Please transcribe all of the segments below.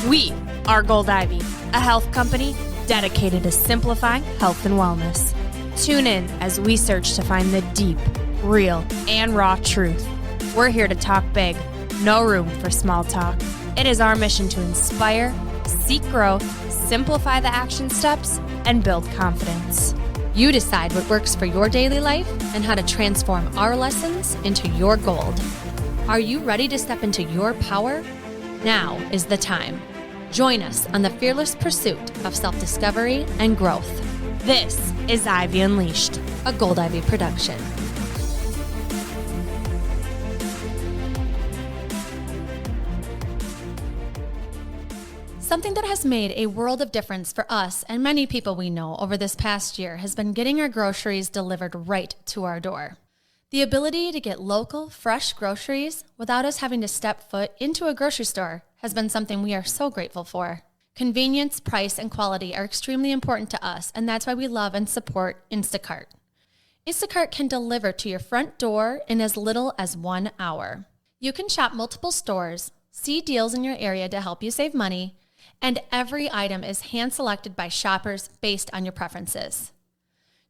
We are Gold Ivy, a health company dedicated to simplifying health and wellness. Tune in as we search to find the deep, real, and raw truth. We're here to talk big, no room for small talk. It is our mission to inspire, seek growth, simplify the action steps, and build confidence. You decide what works for your daily life and how to transform our lessons into your gold. Are you ready to step into your power? Now is the time. Join us on the fearless pursuit of self-discovery and growth. This is Ivy Unleashed, a Gold Ivy production. Something that has made a world of difference for us and many people we know over this past year has been getting our groceries delivered right to our door. The ability to get local, fresh groceries without us having to step foot into a grocery store has been something we are so grateful for. Convenience, price, and quality are extremely important to us, and that's why we love and support Instacart. Instacart can deliver to your front door in as little as 1 hour. You can shop multiple stores, see deals in your area to help you save money, and every item is hand-selected by shoppers based on your preferences.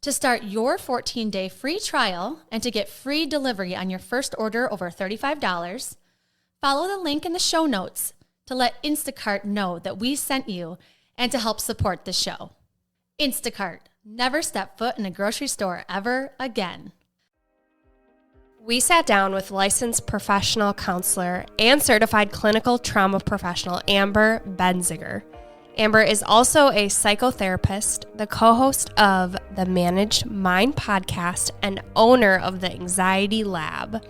To start your 14-day free trial and to get free delivery on your first order over $35, follow the link in the show notes to let Instacart know that we sent you and to help support the show. Instacart, never step foot in a grocery store ever again. We sat down with licensed professional counselor and certified clinical trauma professional Amber Benziger. Amber is also a psychotherapist, the co-host of the Managed Mind podcast, and owner of the Anxiety Lab.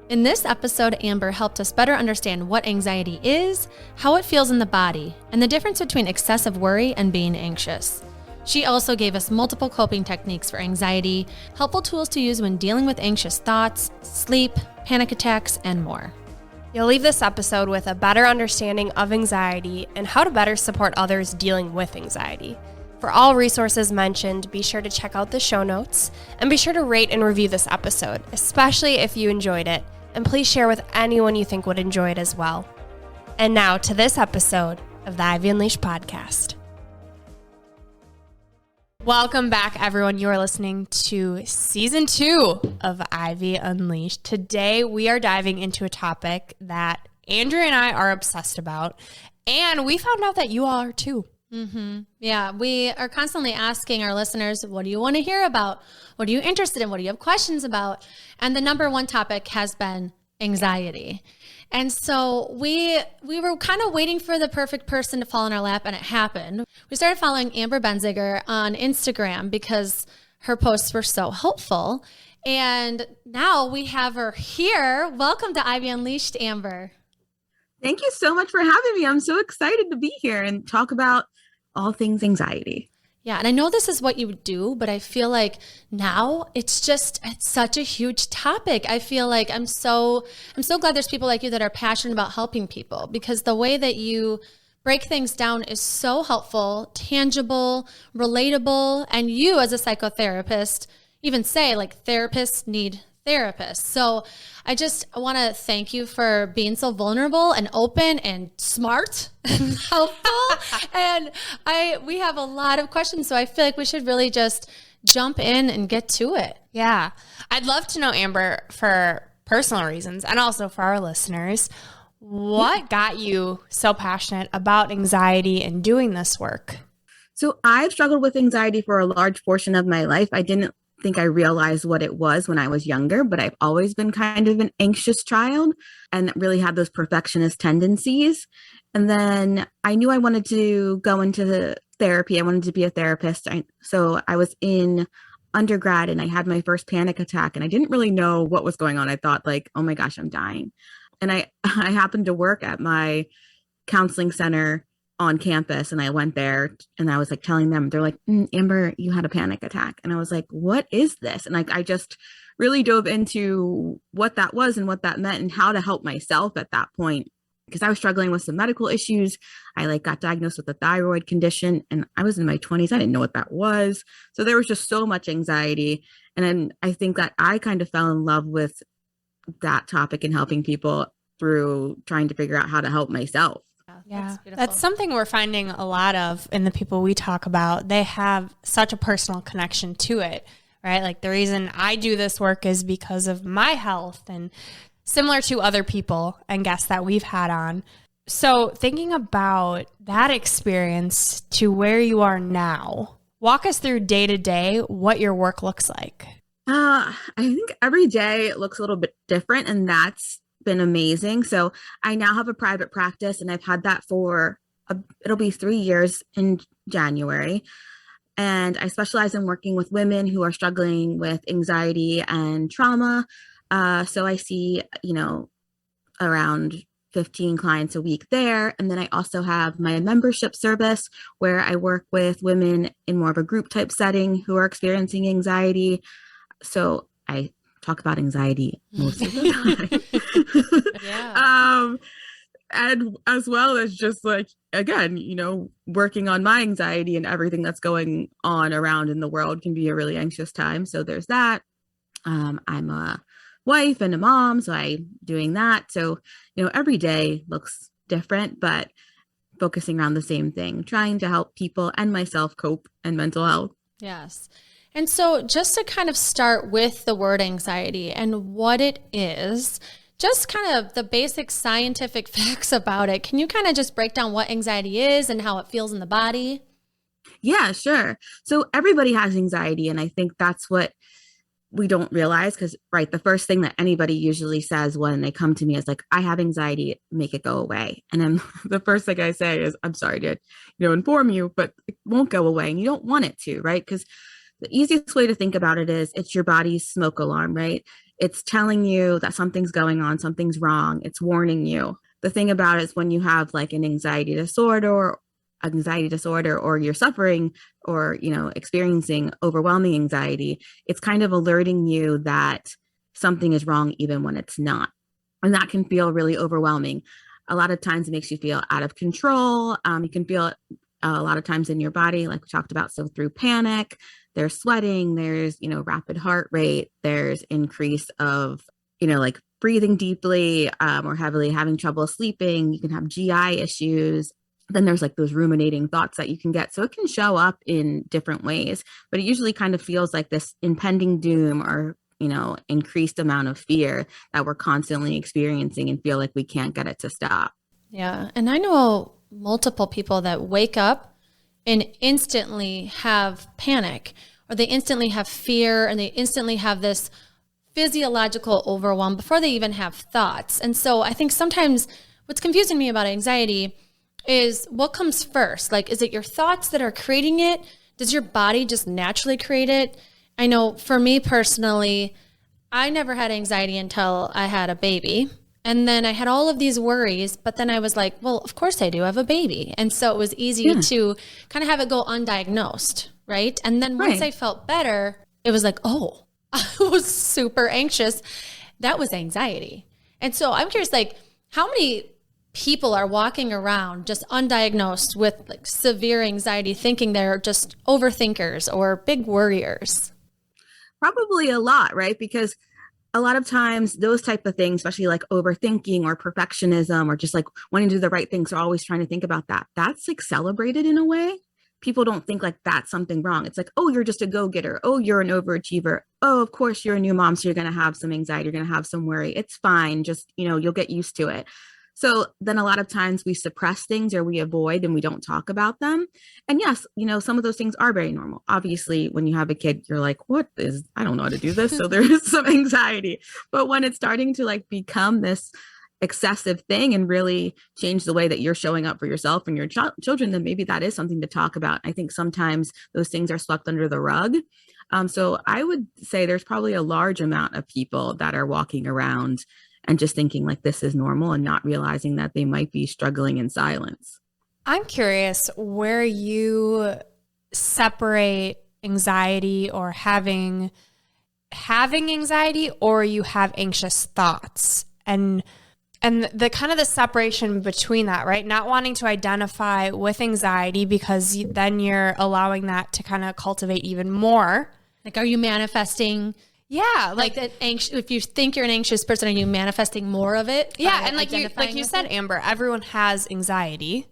In this episode, Amber helped us better understand what anxiety is, how it feels in the body, and the difference between excessive worry and being anxious. She also gave us multiple coping techniques for anxiety, helpful tools to use when dealing with anxious thoughts, sleep, panic attacks, and more. You'll leave this episode with a better understanding of anxiety and how to better support others dealing with anxiety. For all resources mentioned, be sure to check out the show notes and be sure to rate and review this episode, especially if you enjoyed it, and please share with anyone you think would enjoy it as well. And now to this episode of the Ivy Unleashed podcast. Welcome back, everyone. You are listening to Season 2 of Ivy Unleashed. Today, we are diving into a topic that Andrea and I are obsessed about, and we found out that you all are too. Yeah, we are constantly asking our listeners, what do you want to hear about? What are you interested in? What do you have questions about? And the number one topic has been anxiety. And so we were kind of waiting for the perfect person to fall in our lap, and it happened. We started following Amber Benziger on Instagram because her posts were so helpful. And now we have her here. Welcome to Ivy Unleashed, Amber. Thank you so much for having me. I'm so excited to be here and talk about all things anxiety. Yeah, and I know this is what you do, but I feel like now it's such a huge topic. I feel like I'm so glad there's people like you that are passionate about helping people, because the way that you break things down is so helpful, tangible, relatable, and you as a psychotherapist even say like therapists need therapists. So I just want to thank you for being so vulnerable and open and smart and helpful. And we have a lot of questions, so I feel like we should really just jump in and get to it. Yeah. I'd love to know, Amber, for personal reasons and also for our listeners, what got you so passionate about anxiety and doing this work? So I've struggled with anxiety for a large portion of my life. I didn't think I realized what it was when I was younger, but I've always been kind of an anxious child and really had those perfectionist tendencies. And then I knew I wanted to go into the therapy. I wanted to be a therapist. So I was in undergrad and I had my first panic attack and I didn't really know what was going on. I thought like, oh my gosh, I'm dying. And I happened to work at my counseling center on campus, and I went there and I was like telling them, they're like, Amber, you had a panic attack. And I was like, what is this? And like, I just really dove into what that was and what that meant and how to help myself at that point, because I was struggling with some medical issues. I like got diagnosed with a thyroid condition and I was in my 20s. I didn't know what that was. So there was just so much anxiety. And then I think that I kind of fell in love with that topic and helping people through trying to figure out how to help myself. Yeah. Beautiful. That's something we're finding a lot of in the people we talk about. They have such a personal connection to it, right? Like the reason I do this work is because of my health, and similar to other people and guests that we've had on. So thinking about that experience to where you are now, walk us through day to day what your work looks like. I think every day it looks a little bit different, and that's been amazing. So I now have a private practice, and I've had that for it'll be 3 years in January. And I specialize in working with women who are struggling with anxiety and trauma. So I see, around 15 clients a week there. And then I also have my membership service where I work with women in more of a group type setting who are experiencing anxiety. So I talk about anxiety most of the time. Yeah. And as well as just like, again, working on my anxiety and everything that's going on around in the world can be a really anxious time. So there's that. I'm a wife and a mom, so I'm doing that. So, every day looks different, but focusing on the same thing, trying to help people and myself cope and mental health. Yes. And so just to kind of start with the word anxiety and what it is, just kind of the basic scientific facts about it. Can you kind of just break down what anxiety is and how it feels in the body? Yeah, sure. So everybody has anxiety. And I think that's what we don't realize because, right, the first thing that anybody usually says when they come to me is like, I have anxiety, make it go away. And then the first thing I say is, I'm sorry to, inform you, but it won't go away. And you don't want it to, right? Because the easiest way to think about it is it's your body's smoke alarm, right? It's telling you that something's going on, something's wrong. It's warning you. The thing about it is when you have like an anxiety disorder or you're suffering or, experiencing overwhelming anxiety, it's kind of alerting you that something is wrong even when it's not. And that can feel really overwhelming. A lot of times it makes you feel out of control. You can feel it a lot of times in your body, like we talked about. So through panic, there's sweating, there's, rapid heart rate, there's increase of, like breathing deeply or heavily, having trouble sleeping. You can have GI issues. Then there's like those ruminating thoughts that you can get. So it can show up in different ways, but it usually kind of feels like this impending doom or, increased amount of fear that we're constantly experiencing and feel like we can't get it to stop. Yeah. And I know multiple people that wake up and instantly have panic, or they instantly have fear, and they instantly have this physiological overwhelm before they even have thoughts. And so I think sometimes what's confusing me about anxiety is what comes first? Like, is it your thoughts that are creating it? Does your body just naturally create it? I know for me personally, I never had anxiety until I had a baby. And then I had all of these worries, but then I was like, well, of course I do. I have a baby. And so it was easy to kind of have it go undiagnosed, right? And then once I felt better, it was like, oh, I was super anxious. That was anxiety. And so I'm curious, like, how many people are walking around just undiagnosed with like severe anxiety, thinking they're just overthinkers or big worriers? Probably a lot, right? Because a lot of times those type of things, especially like overthinking or perfectionism or just like wanting to do the right things, or always trying to think about that, that's like celebrated in a way. People don't think like that's something wrong. It's like, oh, you're just a go-getter. Oh, you're an overachiever. Oh, of course you're a new mom, so you're going to have some anxiety. You're going to have some worry. It's fine. Just, you'll get used to it. So then a lot of times we suppress things or we avoid and we don't talk about them. And yes, some of those things are very normal. Obviously, when you have a kid, you're like, I don't know how to do this. So there is some anxiety. But when it's starting to like become this excessive thing and really change the way that you're showing up for yourself and your children, then maybe that is something to talk about. I think sometimes those things are swept under the rug. So I would say there's probably a large amount of people that are walking around and just thinking like this is normal and not realizing that they might be struggling in silence. I'm curious where you separate anxiety or having anxiety, or you have anxious thoughts, and the kind of the separation between that, right? Not wanting to identify with anxiety because then you're allowing that to kind of cultivate even more. Like, are you manifesting Yeah. Like that if you think you're an anxious person, are you manifesting more of it? Yeah. And like you said, Amber, everyone has anxiety.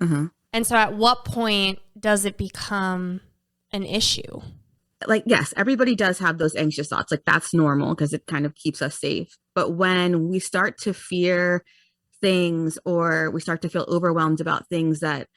And so at what point does it become an issue? Like, yes, everybody does have those anxious thoughts. Like, that's normal because it kind of keeps us safe. But when we start to fear things, or we start to feel overwhelmed about things that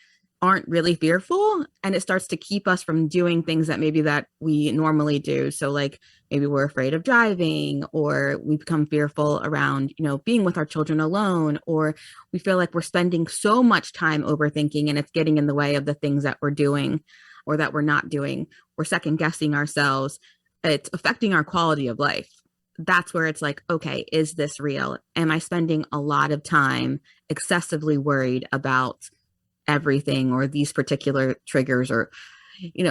aren't really fearful, and it starts to keep us from doing things that maybe that we normally do. So like maybe we're afraid of driving, or we become fearful around, being with our children alone, or we feel like we're spending so much time overthinking and it's getting in the way of the things that we're doing or that we're not doing. We're second guessing ourselves. It's affecting our quality of life. That's where it's like, okay, is this real? Am I spending a lot of time excessively worried about everything or these particular triggers, or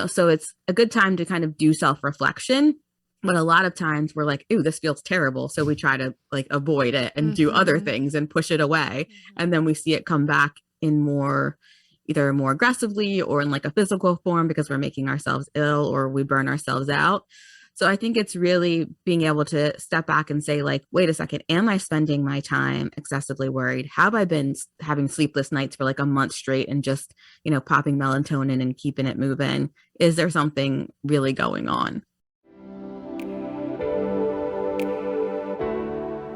so it's a good time to kind of do self-reflection. But a lot of times we're like, ooh, this feels terrible, so we try to like avoid it and do other things and push it away, and then we see it come back in either more aggressively or in like a physical form because we're making ourselves ill or we burn ourselves out. So I think it's really being able to step back and say, like, wait a second, am I spending my time excessively worried? Have I been having sleepless nights for like a month straight and just, popping melatonin and keeping it moving? Is there something really going on?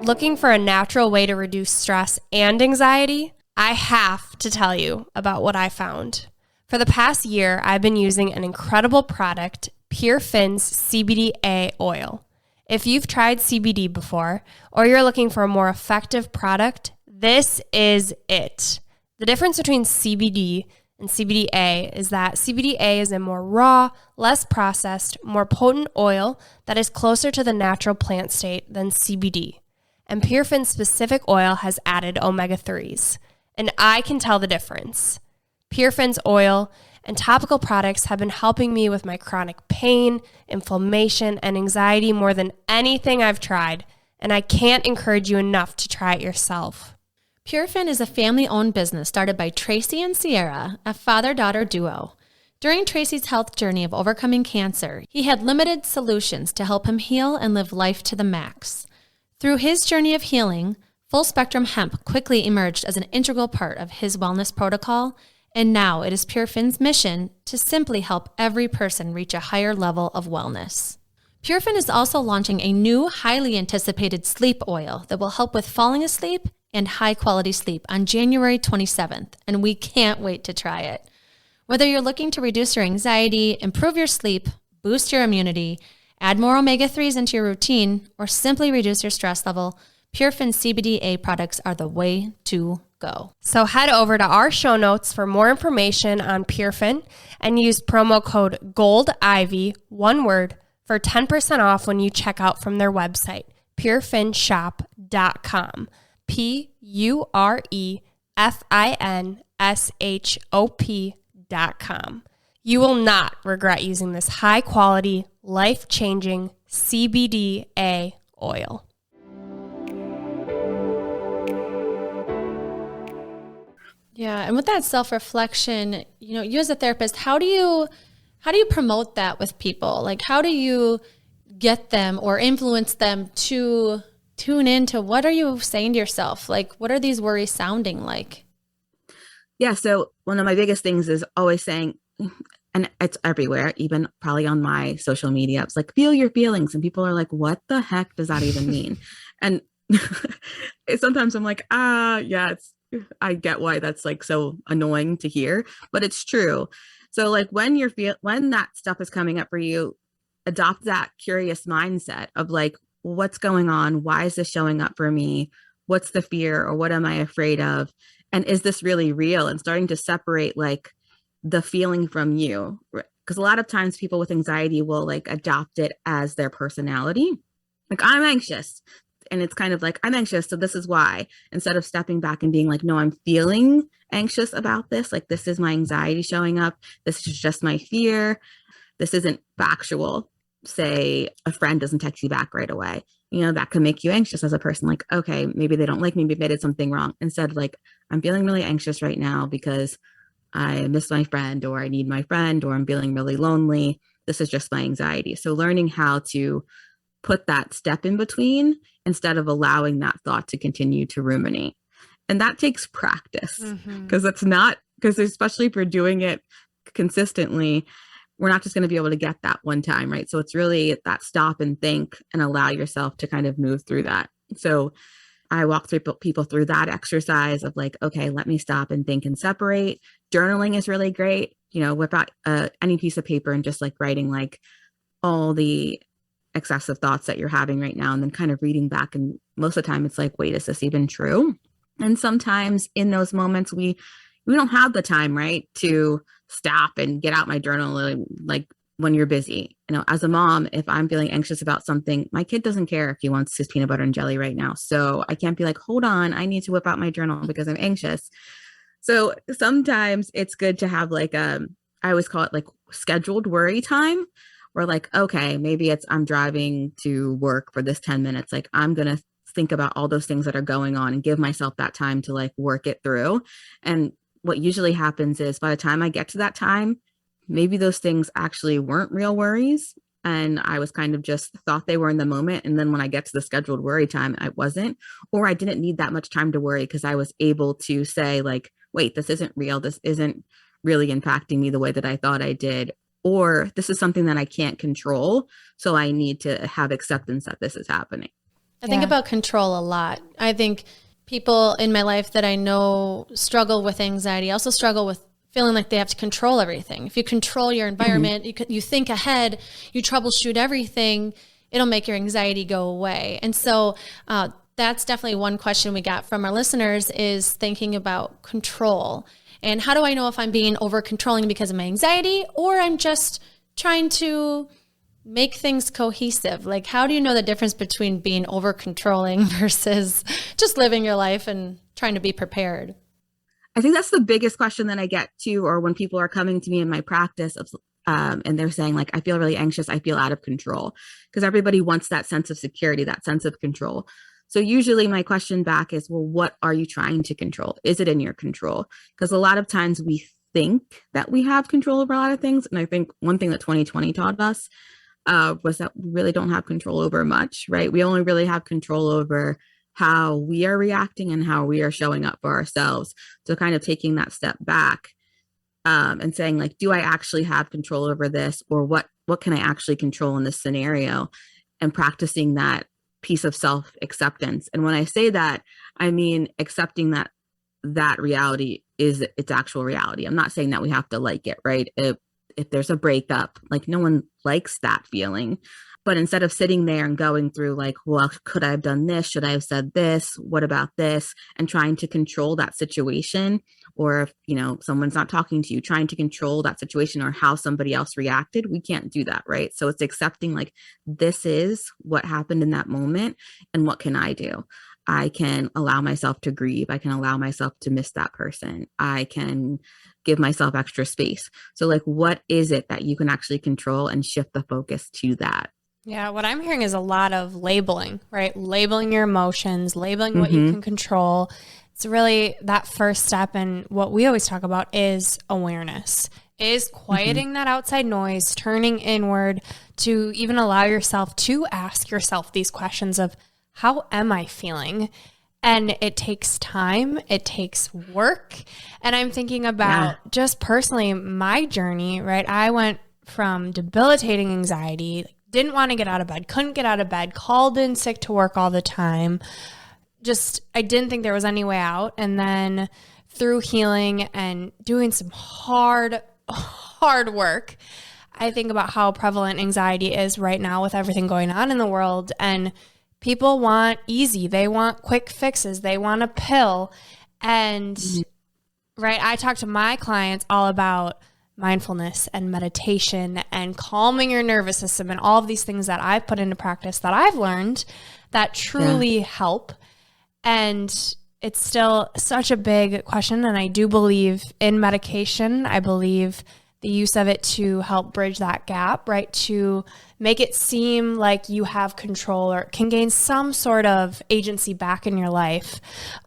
Looking for a natural way to reduce stress and anxiety? I have to tell you about what I found. For the past year, I've been using an incredible product, PUREFIN's CBDa oil. If you've tried CBD before, or you're looking for a more effective product, this is it. The difference between CBD and CBDa is that CBDa is a more raw, less processed, more potent oil that is closer to the natural plant state than CBD. And PUREFIN's specific oil has added omega-3s, and I can tell the difference. PUREFIN's oil and topical products have been helping me with my chronic pain, inflammation, and anxiety more than anything I've tried, and I can't encourage you enough to try it yourself. PUREFIN is a family-owned business started by Tracy and Sierra, a father-daughter duo. During Tracy's health journey of overcoming cancer, he had limited solutions to help him heal and live life to the max. Through his journey of healing, Full Spectrum Hemp quickly emerged as an integral part of his wellness protocol, and now it is PUREFIN's mission to simply help every person reach a higher level of wellness. PUREFIN is also launching a new, highly anticipated sleep oil that will help with falling asleep and high-quality sleep on January 27th, and we can't wait to try it. Whether you're looking to reduce your anxiety, improve your sleep, boost your immunity, add more omega-3s into your routine, or simply reduce your stress level, PUREFIN CBDa products are the way to go. So head over to our show notes for more information on PUREFIN and use promo code GOLDIVY, one word, for 10% off when you check out from their website, purefinshop.com, PUREFINSHOP.com. You will not regret using this high-quality, life-changing CBDa oil. Yeah, and with that self-reflection, you as a therapist, how do you promote that with people? Like, how do you get them or influence them to tune into what are you saying to yourself? Like, what are these worries sounding like? Yeah, so one of my biggest things is always saying, and it's everywhere, even probably on my social media, it's like, feel your feelings. And people are like, what the heck does that even mean? And sometimes I'm like, yeah, I get why that's like so annoying to hear, but it's true. So like when that stuff is coming up for you, adopt that curious mindset of like, what's going on? Why is this showing up for me? What's the fear, or what am I afraid of? And is this really real? And starting to separate like the feeling from you. Because a lot of times people with anxiety will like adopt it as their personality. Like, I'm anxious. And it's kind of like, I'm anxious, so this is why. Instead of stepping back and being like, no, I'm feeling anxious about this. Like, this is my anxiety showing up. This is just my fear. This isn't factual. Say a friend doesn't text you back right away. That can make you anxious as a person. Like, okay, maybe they don't like me. Maybe I did something wrong. Instead, like, I'm feeling really anxious right now because I miss my friend, or I need my friend, or I'm feeling really lonely. This is just my anxiety. So learning how to put that step in between instead of allowing that thought to continue to ruminate. And that takes practice, because because especially if you're doing it consistently, we're not just going to be able to get that one time, right? So it's really that stop and think and allow yourself to kind of move through that. So I walk through people through that exercise of like, okay, let me stop and think and separate. Journaling is really great. Whip out any piece of paper and just like writing like all the excessive thoughts that you're having right now, and then kind of reading back. And most of the time it's like, wait, is this even true? And sometimes in those moments, we don't have the time, right, to stop and get out my journal like when you're busy. As a mom, if I'm feeling anxious about something, my kid doesn't care if he wants his peanut butter and jelly right now. So I can't be like, hold on, I need to whip out my journal because I'm anxious. So sometimes it's good to have like I always call it like scheduled worry time, where like, okay, maybe I'm driving to work for this 10 minutes. Like I'm going to think about all those things that are going on and give myself that time to like work it through. And what usually happens is by the time I get to that time, maybe those things actually weren't real worries. And I was kind of just thought they were in the moment. And then when I get to the scheduled worry time, I wasn't, or I didn't need that much time to worry because I was able to say like, wait, this isn't real. This isn't really impacting me the way that I thought I did. Or this is something that I can't control. So I need to have acceptance that this is happening. I think about control a lot. I think people in my life that I know struggle with anxiety also struggle with feeling like they have to control everything. If you control your environment, you think ahead, you troubleshoot everything, it'll make your anxiety go away. And so that's definitely one question we got from our listeners, is thinking about control. And how do I know if I'm being over controlling because of my anxiety, or I'm just trying to make things cohesive? Like, how do you know the difference between being over controlling versus just living your life and trying to be prepared? I think that's the biggest question that I get to, or when people are coming to me in my practice and they're saying like, I feel really anxious, I feel out of control, because everybody wants that sense of security, that sense of control. So usually my question back is, well, what are you trying to control? Is it in your control? Because a lot of times we think that we have control over a lot of things. And I think one thing that 2020 taught us was that we really don't have control over much, right? We only really have control over how we are reacting and how we are showing up for ourselves. So kind of taking that step back and saying like, do I actually have control over this? Or what can I actually control in this scenario? And practicing that piece of self-acceptance. And when I say that, I mean accepting that reality is its actual reality. I'm not saying that we have to like it, right? If there's a breakup, like no one likes that feeling. But instead of sitting there and going through like, well, could I have done this? Should I have said this? What about this? And trying to control that situation, or if, someone's not talking to you, trying to control that situation or how somebody else reacted, we can't do that, right? So it's accepting like, this is what happened in that moment. And what can I do? I can allow myself to grieve. I can allow myself to miss that person. I can give myself extra space. So like, what is it that you can actually control and shift the focus to that? Yeah, what I'm hearing is a lot of labeling, right? Labeling your emotions, labeling what you can control. It's really that first step. And what we always talk about is awareness, is quieting that outside noise, turning inward to even allow yourself to ask yourself these questions of, how am I feeling? And it takes time, it takes work. And I'm thinking about just personally my journey, right? I went from debilitating anxiety, didn't want to get out of bed, couldn't get out of bed, called in sick to work all the time. I didn't think there was any way out. And then through healing and doing some hard work, I think about how prevalent anxiety is right now with everything going on in the world. And people want easy, they want quick fixes, they want a pill. And right, I talk to my clients all about mindfulness and meditation and calming your nervous system and all of these things that I've put into practice that I've learned that truly help. And it's still such a big question. And I do believe in medication. I believe the use of it to help bridge that gap, right? To make it seem like you have control or can gain some sort of agency back in your life.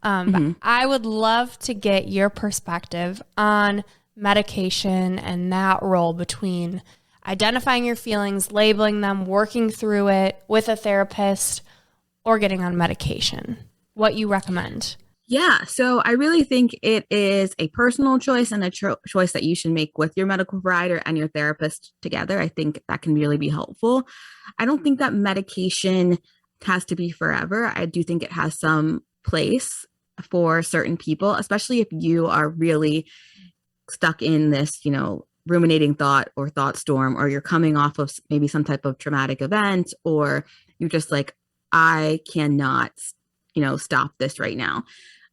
But I would love to get your perspective on medication and that role between, identifying your feelings, labeling them, working through it with a therapist, or getting on medication? What you recommend? Yeah, so I really think it is a personal choice and a choice that you should make with your medical provider and your therapist together. I think that can really be helpful. I don't think that medication has to be forever. I do think it has some place for certain people, especially if you are really stuck in this, ruminating thought or thought storm, or you're coming off of maybe some type of traumatic event, or you're just like, I cannot, stop this right now.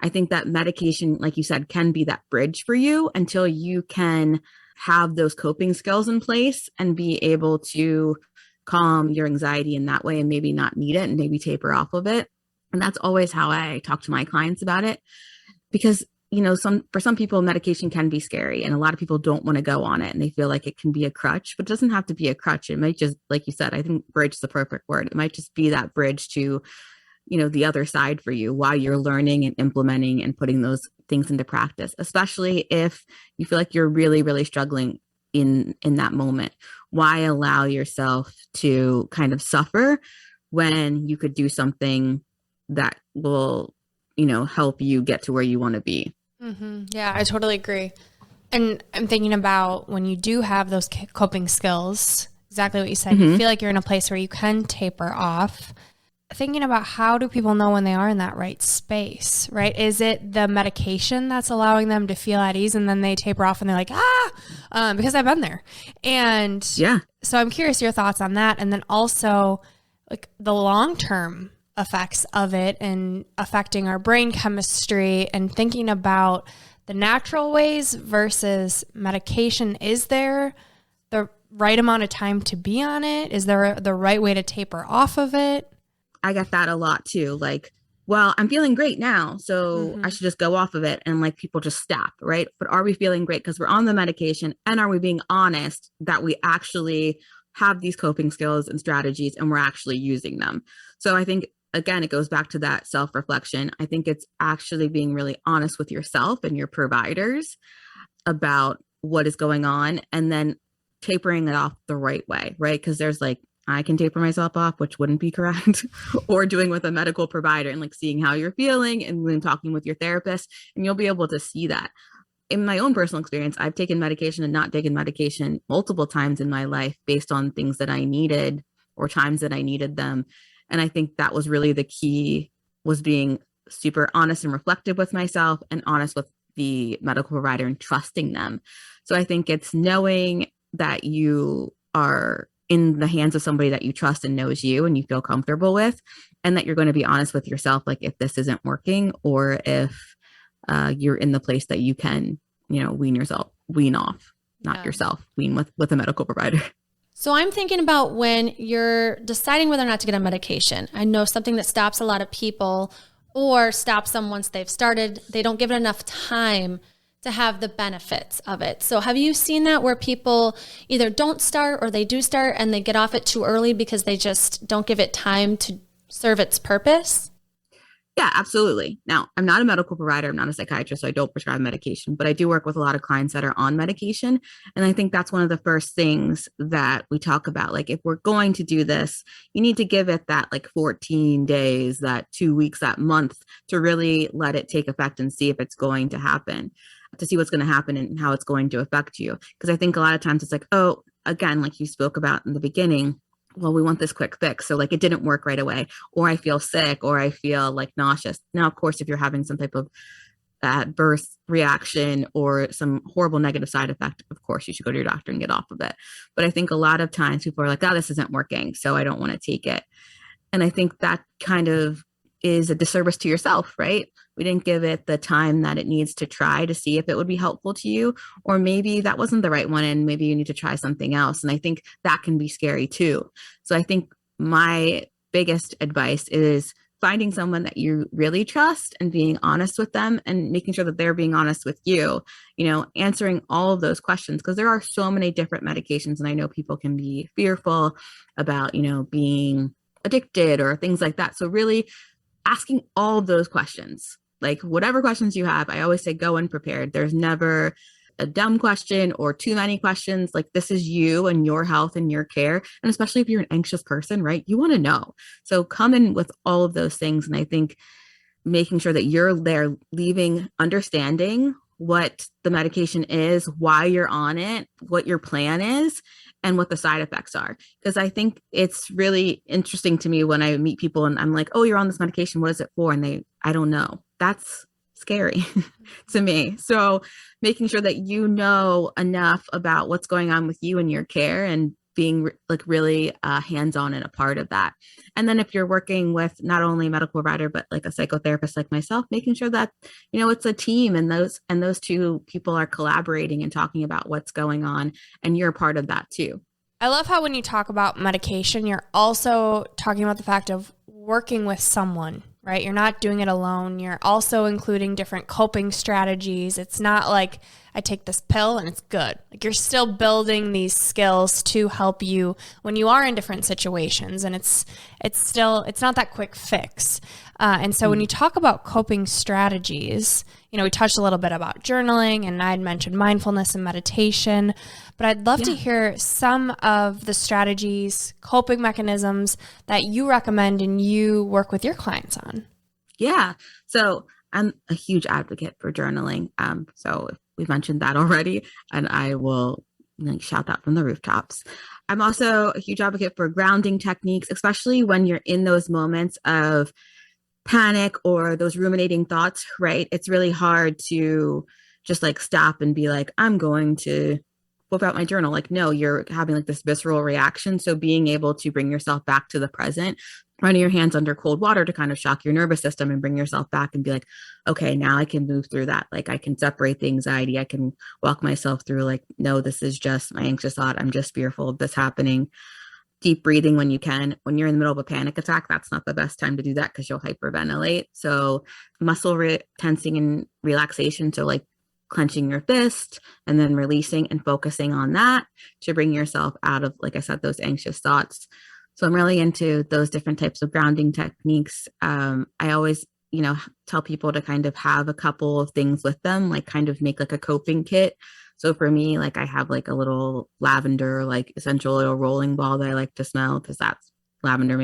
I think that medication, like you said, can be that bridge for you until you can have those coping skills in place and be able to calm your anxiety in that way and maybe not need it and maybe taper off of it. And that's always how I talk to my clients about it, because for some people, medication can be scary, and a lot of people don't want to go on it, and they feel like it can be a crutch, but it doesn't have to be a crutch. It might just, like you said, I think bridge is the perfect word. It might just be that bridge to, the other side for you while you're learning and implementing and putting those things into practice, especially if you feel like you're really, really struggling in that moment. Why allow yourself to kind of suffer when you could do something that will, help you get to where you want to be? Mm-hmm. Yeah, I totally agree. And I'm thinking about when you do have those coping skills, exactly what you said, you feel like you're in a place where you can taper off. Thinking about, how do people know when they are in that right space, right? Is it the medication that's allowing them to feel at ease, and then they taper off and they're like, because I've been there. And yeah, so I'm curious your thoughts on that. And then also like the long-term effects of it and affecting our brain chemistry, and thinking about the natural ways versus medication. Is there the right amount of time to be on it? Is there the right way to taper off of it? I get that a lot too. Like, well, I'm feeling great now, so I should just go off of it. And like, people just stop, right? But are we feeling great because we're on the medication? And are we being honest that we actually have these coping skills and strategies and we're actually using them? So I think, again, it goes back to that self-reflection. I think it's actually being really honest with yourself and your providers about what is going on, and then tapering it off the right way, right? Because there's like, I can taper myself off, which wouldn't be correct, or doing with a medical provider and like seeing how you're feeling and then talking with your therapist, and you'll be able to see that. In my own personal experience, I've taken medication and not taken medication multiple times in my life based on things that I needed or times that I needed them. And I think that was really the key, was being super honest and reflective with myself and honest with the medical provider and trusting them. So I think it's knowing that you are in the hands of somebody that you trust and knows you and you feel comfortable with, and that you're going to be honest with yourself, like if this isn't working, or if you're in the place that you can, wean off, not yourself, wean with a medical provider. So I'm thinking about when you're deciding whether or not to get on medication. I know something that stops a lot of people, or stops them once they've started. They don't give it enough time to have the benefits of it. So have you seen that, where people either don't start or they do start and they get off it too early because they just don't give it time to serve its purpose? Yeah, absolutely. Now, I'm not a medical provider. I'm not a psychiatrist, so I don't prescribe medication, but I do work with a lot of clients that are on medication. And I think that's one of the first things that we talk about. Like, if we're going to do this, you need to give it that like 14 days, that 2 weeks, that month, to really let it take effect and see if it's going to happen, to see what's going to happen and how it's going to affect you. Because I think a lot of times it's like, oh, again, like you spoke about in the beginning, well, we want this quick fix. So like, it didn't work right away, or I feel sick, or I feel like nauseous. Now, of course, if you're having some type of adverse reaction or some horrible negative side effect, of course, you should go to your doctor and get off of it. But I think a lot of times people are like, oh, this isn't working, so I don't want to take it. And I think that kind of is a disservice to yourself, right? We didn't give it the time that it needs to try to see if it would be helpful to you, or maybe that wasn't the right one and maybe you need to try something else. And I think that can be scary too. So I think my biggest advice is finding someone that you really trust and being honest with them, and making sure that they're being honest with you, answering all of those questions, because there are so many different medications. And I know people can be fearful about, being addicted or things like that. So really asking all of those questions, like whatever questions you have, I always say go unprepared. There's never a dumb question or too many questions. Like, this is you and your health and your care. And especially if you're an anxious person, right? You want to know. So come in with all of those things. And I think making sure that you're there leaving understanding what the medication is, why you're on it, what your plan is, and what the side effects are. Because I think it's really interesting to me when I meet people and I'm like, oh, you're on this medication. What is it for? And I don't know. That's scary to me. So making sure that you know enough about what's going on with you and your care and being like really hands-on and a part of that. And then if you're working with not only a medical provider, but like a psychotherapist like myself, making sure that, you know, it's a team and those two people are collaborating and talking about what's going on, and you're a part of that too. I love how when you talk about medication, you're also talking about the fact of working with someone, right? You're not doing it alone. You're also including different coping strategies. It's not like I take this pill and it's good. Like, you're still building these skills to help you when you are in different situations, and it's not that quick fix. And so when you talk about coping strategies, you know, we touched a little bit about journaling, and I'd mentioned mindfulness and meditation, but I'd love to hear some of the strategies, coping mechanisms that you recommend and you work with your clients on. Yeah. So I'm a huge advocate for journaling. So we've mentioned that already, and I will shout that from the rooftops. I'm also a huge advocate for grounding techniques, especially when you're in those moments of panic or those ruminating thoughts, right? It's really hard to just like stop and be like, I'm going to whip out my journal. Like, no, you're having like this visceral reaction. So being able to bring yourself back to the present, running your hands under cold water to kind of shock your nervous system and bring yourself back and be like, okay, now I can move through that. Like, I can separate the anxiety. I can walk myself through like, no, this is just my anxious thought. I'm just fearful of this happening. Deep breathing when you can. When you're in the middle of a panic attack, that's not the best time to do that because you'll hyperventilate. So muscle tensing and relaxation. So like clenching your fist and then releasing and focusing on that to bring yourself out of, like I said, those anxious thoughts. So I'm really into those different types of grounding techniques. I always, tell people to kind of have a couple of things with them, like kind of make like a coping kit. So for me, like I have like a little lavender, like essential oil rolling ball that I like to smell because that's lavender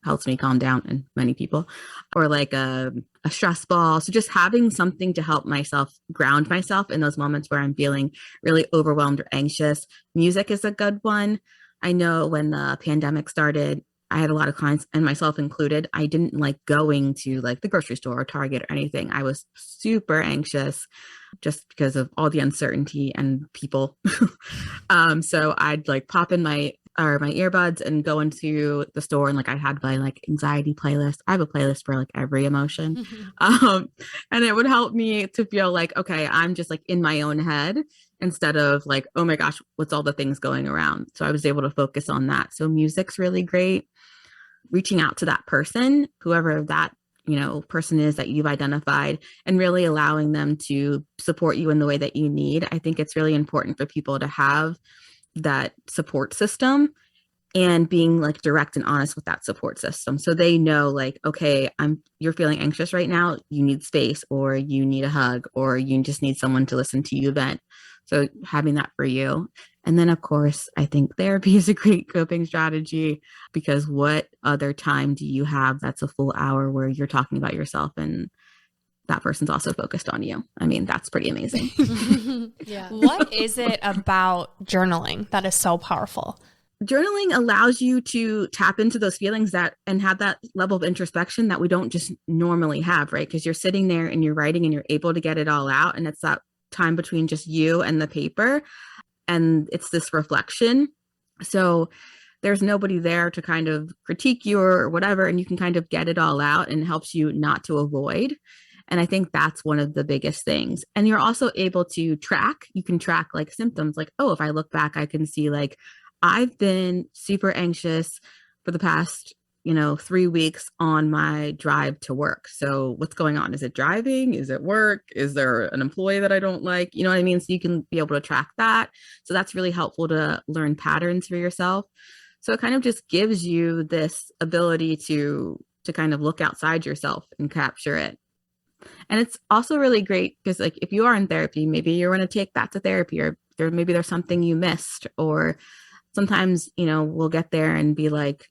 helps me calm down, and many people, or like a stress ball. So just having something to help myself ground myself in those moments where I'm feeling really overwhelmed or anxious. Music is a good one. I know when the pandemic started, I had a lot of clients, and myself included, I didn't like going to like the grocery store or Target or anything. I was super anxious just because of all the uncertainty and people. So I'd like pop in my earbuds and go into the store, and like I had my like anxiety playlist. I have a playlist for like every emotion. And it would help me to feel like, okay, I'm just like in my own head instead of like, oh my gosh, what's all the things going around? So I was able to focus on that. So music's really great. Reaching out to that person, whoever that person is that you've identified, and really allowing them to support you in the way that you need. I think it's really important for people to have that support system and being like direct and honest with that support system. So they know like, okay, you're feeling anxious right now. You need space, or you need a hug, or you just need someone to listen to you vent. So having that for you. And then of course, I think therapy is a great coping strategy, because what other time do you have that's a full hour where you're talking about yourself and that person's also focused on you? I mean, that's pretty amazing. Yeah. What is it about journaling that is so powerful? Journaling allows you to tap into those feelings and have that level of introspection that we don't just normally have, right? Because you're sitting there and you're writing and you're able to get it all out. And it's that time between just you and the paper. And it's this reflection. So there's nobody there to kind of critique you or whatever. And you can kind of get it all out, and it helps you not to avoid. And I think that's one of the biggest things. And you're also able to track. You can track like symptoms, like, oh, if I look back, I can see like I've been super anxious for the past 3 weeks on my drive to work. So what's going on? Is it driving? Is it work? Is there an employee that I don't like? You know what I mean? So you can be able to track that. So that's really helpful to learn patterns for yourself. So it kind of just gives you this ability to kind of look outside yourself and capture it. And it's also really great because like if you are in therapy, maybe you're going to take that to therapy, or maybe there's something you missed, or sometimes, we'll get there and be like,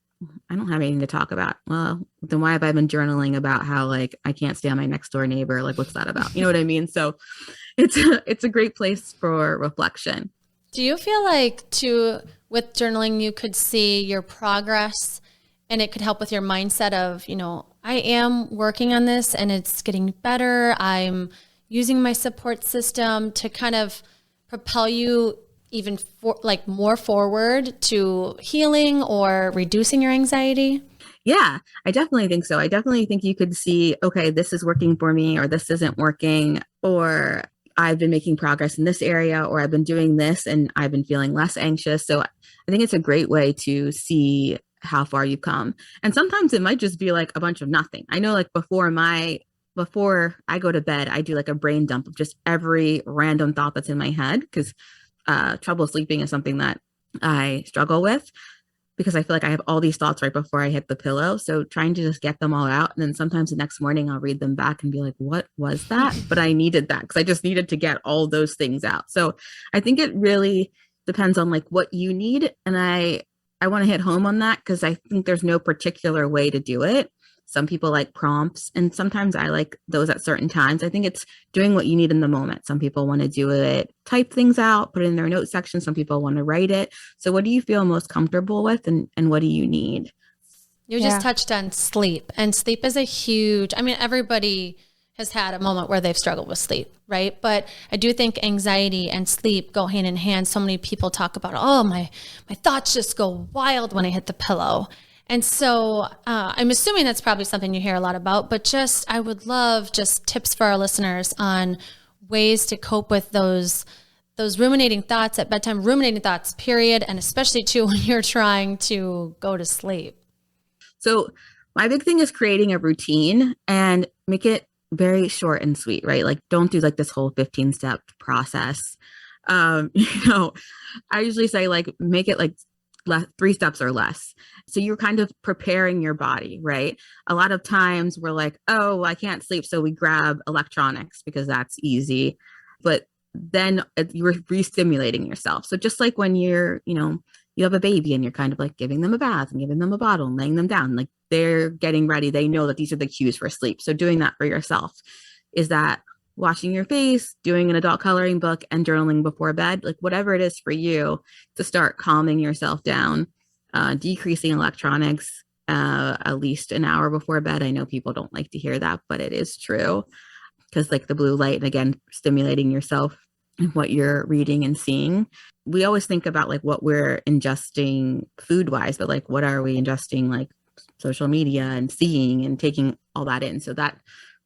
I don't have anything to talk about. Well, then why have I been journaling about how like I can't stand my next door neighbor? Like, what's that about? You know what I mean? So it's a great place for reflection. Do you feel like with journaling, you could see your progress and it could help with your mindset of, I am working on this and it's getting better. I'm using my support system to kind of propel you even more forward to healing or reducing your anxiety? Yeah, I definitely think so. I definitely think you could see, okay, this is working for me, or this isn't working, or I've been making progress in this area, or I've been doing this and I've been feeling less anxious. So I think it's a great way to see how far you've come. And sometimes it might just be like a bunch of nothing. I know like before I go to bed, I do like a brain dump of just every random thought that's in my head, because trouble sleeping is something that I struggle with, because I feel like I have all these thoughts right before I hit the pillow. So trying to just get them all out. And then sometimes the next morning I'll read them back and be like, what was that? But I needed that because I just needed to get all those things out. So I think it really depends on like what you need. And I want to hit home on that because I think there's no particular way to do it. Some people like prompts, and sometimes I like those at certain times. I think it's doing what you need in the moment. Some people want to do it, type things out, put it in their note section. Some people want to write it. So what do you feel most comfortable with, and what do you need? You just touched on sleep, and sleep is everybody has had a moment where they've struggled with sleep, right? But I do think anxiety and sleep go hand in hand. So many people talk about, my thoughts just go wild when I hit the pillow. And so I'm assuming that's probably something you hear a lot about, but I would love just tips for our listeners on ways to cope with those ruminating thoughts at bedtime, period, and especially too when you're trying to go to sleep. So my big thing is creating a routine and make it very short and sweet, right? Like don't do like this whole 15-step process. I usually say like make it like 3 steps or less. So you're kind of preparing your body, right? A lot of times we're like, oh, I can't sleep. So we grab electronics because that's easy. But then you're re-stimulating yourself. So just like when you have a baby and you're kind of like giving them a bath and giving them a bottle and laying them down, like they're getting ready. They know that these are the cues for sleep. So doing that for yourself, is that washing your face, doing an adult coloring book, and journaling before bed, like whatever it is for you to start calming yourself down, decreasing electronics at least an hour before bed. I know people don't like to hear that, but it is true, because like the blue light, and again, stimulating yourself and what you're reading and seeing. We always think about like what we're ingesting food wise, but like what are we ingesting, like social media and seeing and taking all that in. So that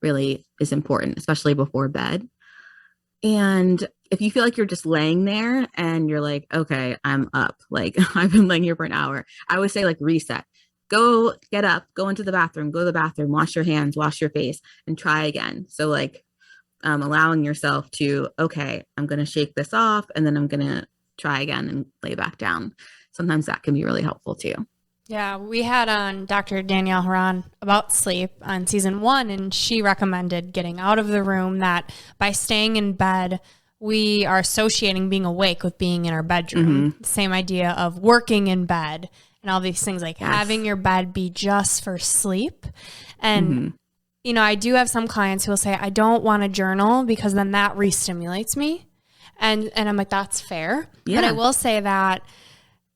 really is important, especially before bed. And if you feel like you're just laying there and you're like, okay, I'm up, like I've been laying here for an hour, I would say like reset, go get up, go into the bathroom, wash your hands, wash your face, and try again. So like allowing yourself to, okay, I'm going to shake this off and then I'm going to try again and lay back down. Sometimes that can be really helpful too. Yeah, we had on Dr. Danielle Haran about sleep on season 1, and she recommended getting out of the room, that by staying in bed, we are associating being awake with being in our bedroom. Mm-hmm. Same idea of working in bed and all these things, like having your bed be just for sleep. And, I do have some clients who will say, I don't want to journal because then that re-stimulates me. And I'm like, that's fair. Yeah. But I will say that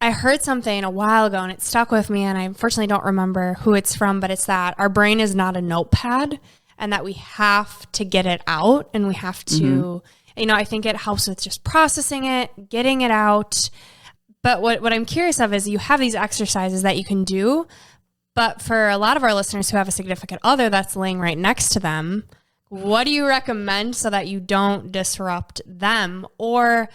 I heard something a while ago and it stuck with me, and I unfortunately don't remember who it's from, but it's that our brain is not a notepad and that we have to get it out, and we have to, I think it helps with just processing it, getting it out. But what I'm curious of is you have these exercises that you can do, but for a lot of our listeners who have a significant other that's laying right next to them, what do you recommend so that you don't disrupt them? Or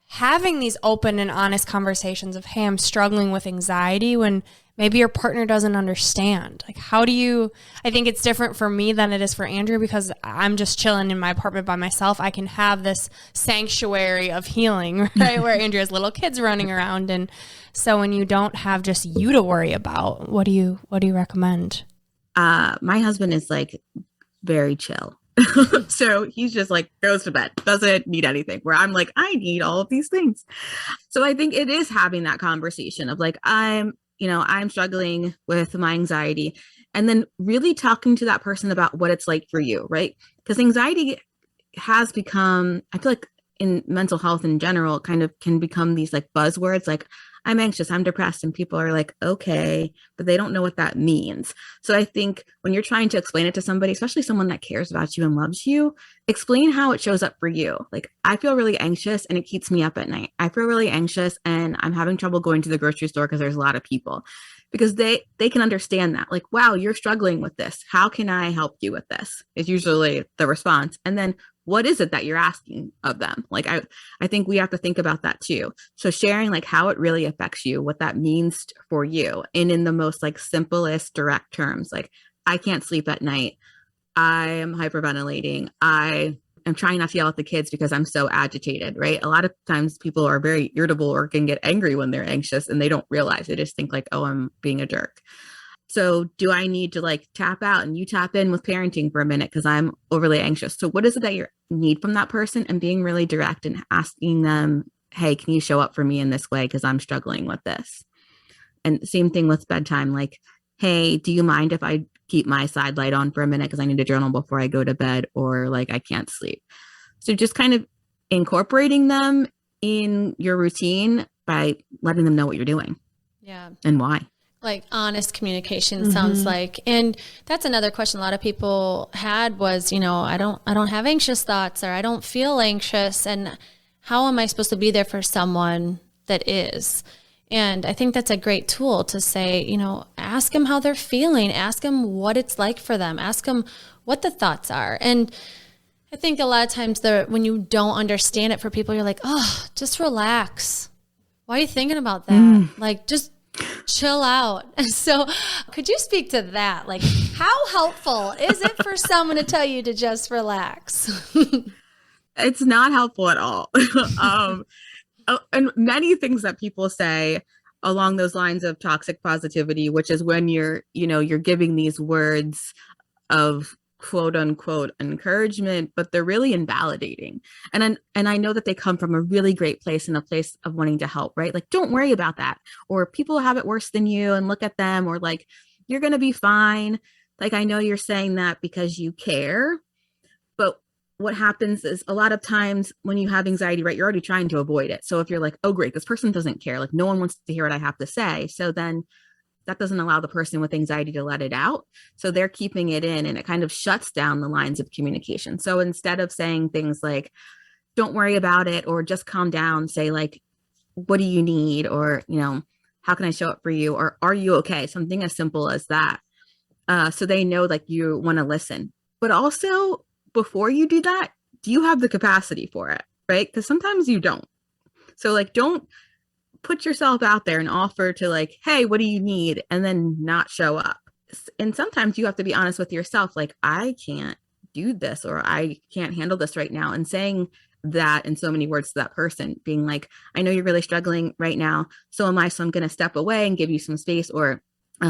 having these open and honest conversations of, hey, I'm struggling with anxiety, when maybe your partner doesn't understand. Like, I think it's different for me than it is for Andrew, because I'm just chilling in my apartment by myself. I can have this sanctuary of healing, right? Where Andrew has little kids running around. And so when you don't have just you to worry about, what do you recommend? My husband is like very chill. So he's just like goes to bed, doesn't need anything, where I'm like, I need all of these things. So I think it is having that conversation of like, I'm struggling with my anxiety, and then really talking to that person about what it's like for you, right? Because anxiety has become, I feel like in mental health in general, kind of can become these like buzzwords, like I'm anxious, I'm depressed, and people are like, okay, but they don't know what that means. So I think when you're trying to explain it to somebody, especially someone that cares about you and loves you, explain how it shows up for you. Like, I feel really anxious and it keeps me up at night. I feel really anxious and I'm having trouble going to the grocery store because there's a lot of people. Because they can understand that, like, wow, you're struggling with this. How can I help you with this? Is usually the response. And then what is it that you're asking of them? Like, I think we have to think about that too. So sharing like how it really affects you, what that means for you, and in the most like simplest direct terms, like, I can't sleep at night. I am hyperventilating. I am trying not to yell at the kids because I'm so agitated, right? A lot of times people are very irritable or can get angry when they're anxious and they don't realize. They just think like, oh, I'm being a jerk. So do I need to like tap out and you tap in with parenting for a minute because I'm overly anxious? So what is it that you need from that person? And being really direct and asking them, hey, can you show up for me in this way? Because I'm struggling with this. And same thing with bedtime. Like, hey, do you mind if I keep my side light on for a minute because I need to journal before I go to bed, or like I can't sleep? So just kind of incorporating them in your routine by letting them know what you're doing. Yeah. And why. Like honest communication sounds like. And that's another question a lot of people had was, I don't have anxious thoughts, or I don't feel anxious. And how am I supposed to be there for someone that is? And I think that's a great tool to say, ask them how they're feeling, ask them what it's like for them, ask them what the thoughts are. And I think a lot of times when you don't understand it for people, you're like, oh, just relax. Why are you thinking about that? Like, just chill out. So could you speak to that? Like, how helpful is it for someone to tell you to just relax? It's not helpful at all. And many things that people say along those lines of toxic positivity, which is when you're giving these words of quote unquote encouragement, but they're really invalidating. And I know that they come from a really great place and a place of wanting to help, right? Like, don't worry about that. Or people have it worse than you and look at them, or like, you're going to be fine. Like, I know you're saying that because you care, but what happens is a lot of times when you have anxiety, right, you're already trying to avoid it. So if you're like, oh, great, this person doesn't care, like no one wants to hear what I have to say. So then that doesn't allow the person with anxiety to let it out. So they're keeping it in, and it kind of shuts down the lines of communication. So instead of saying things like, don't worry about it, or just calm down, say like, what do you need? Or, how can I show up for you? Or are you okay? Something as simple as that. So they know like you want to listen, but also, before you do that, do you have the capacity for it, right? Because sometimes you don't. So like, don't put yourself out there and offer to like, hey, what do you need? And then not show up. And sometimes you have to be honest with yourself. Like, I can't do this, or I can't handle this right now. And saying that in so many words to that person, being like, I know you're really struggling right now. So am I. So I'm going to step away and give you some space, or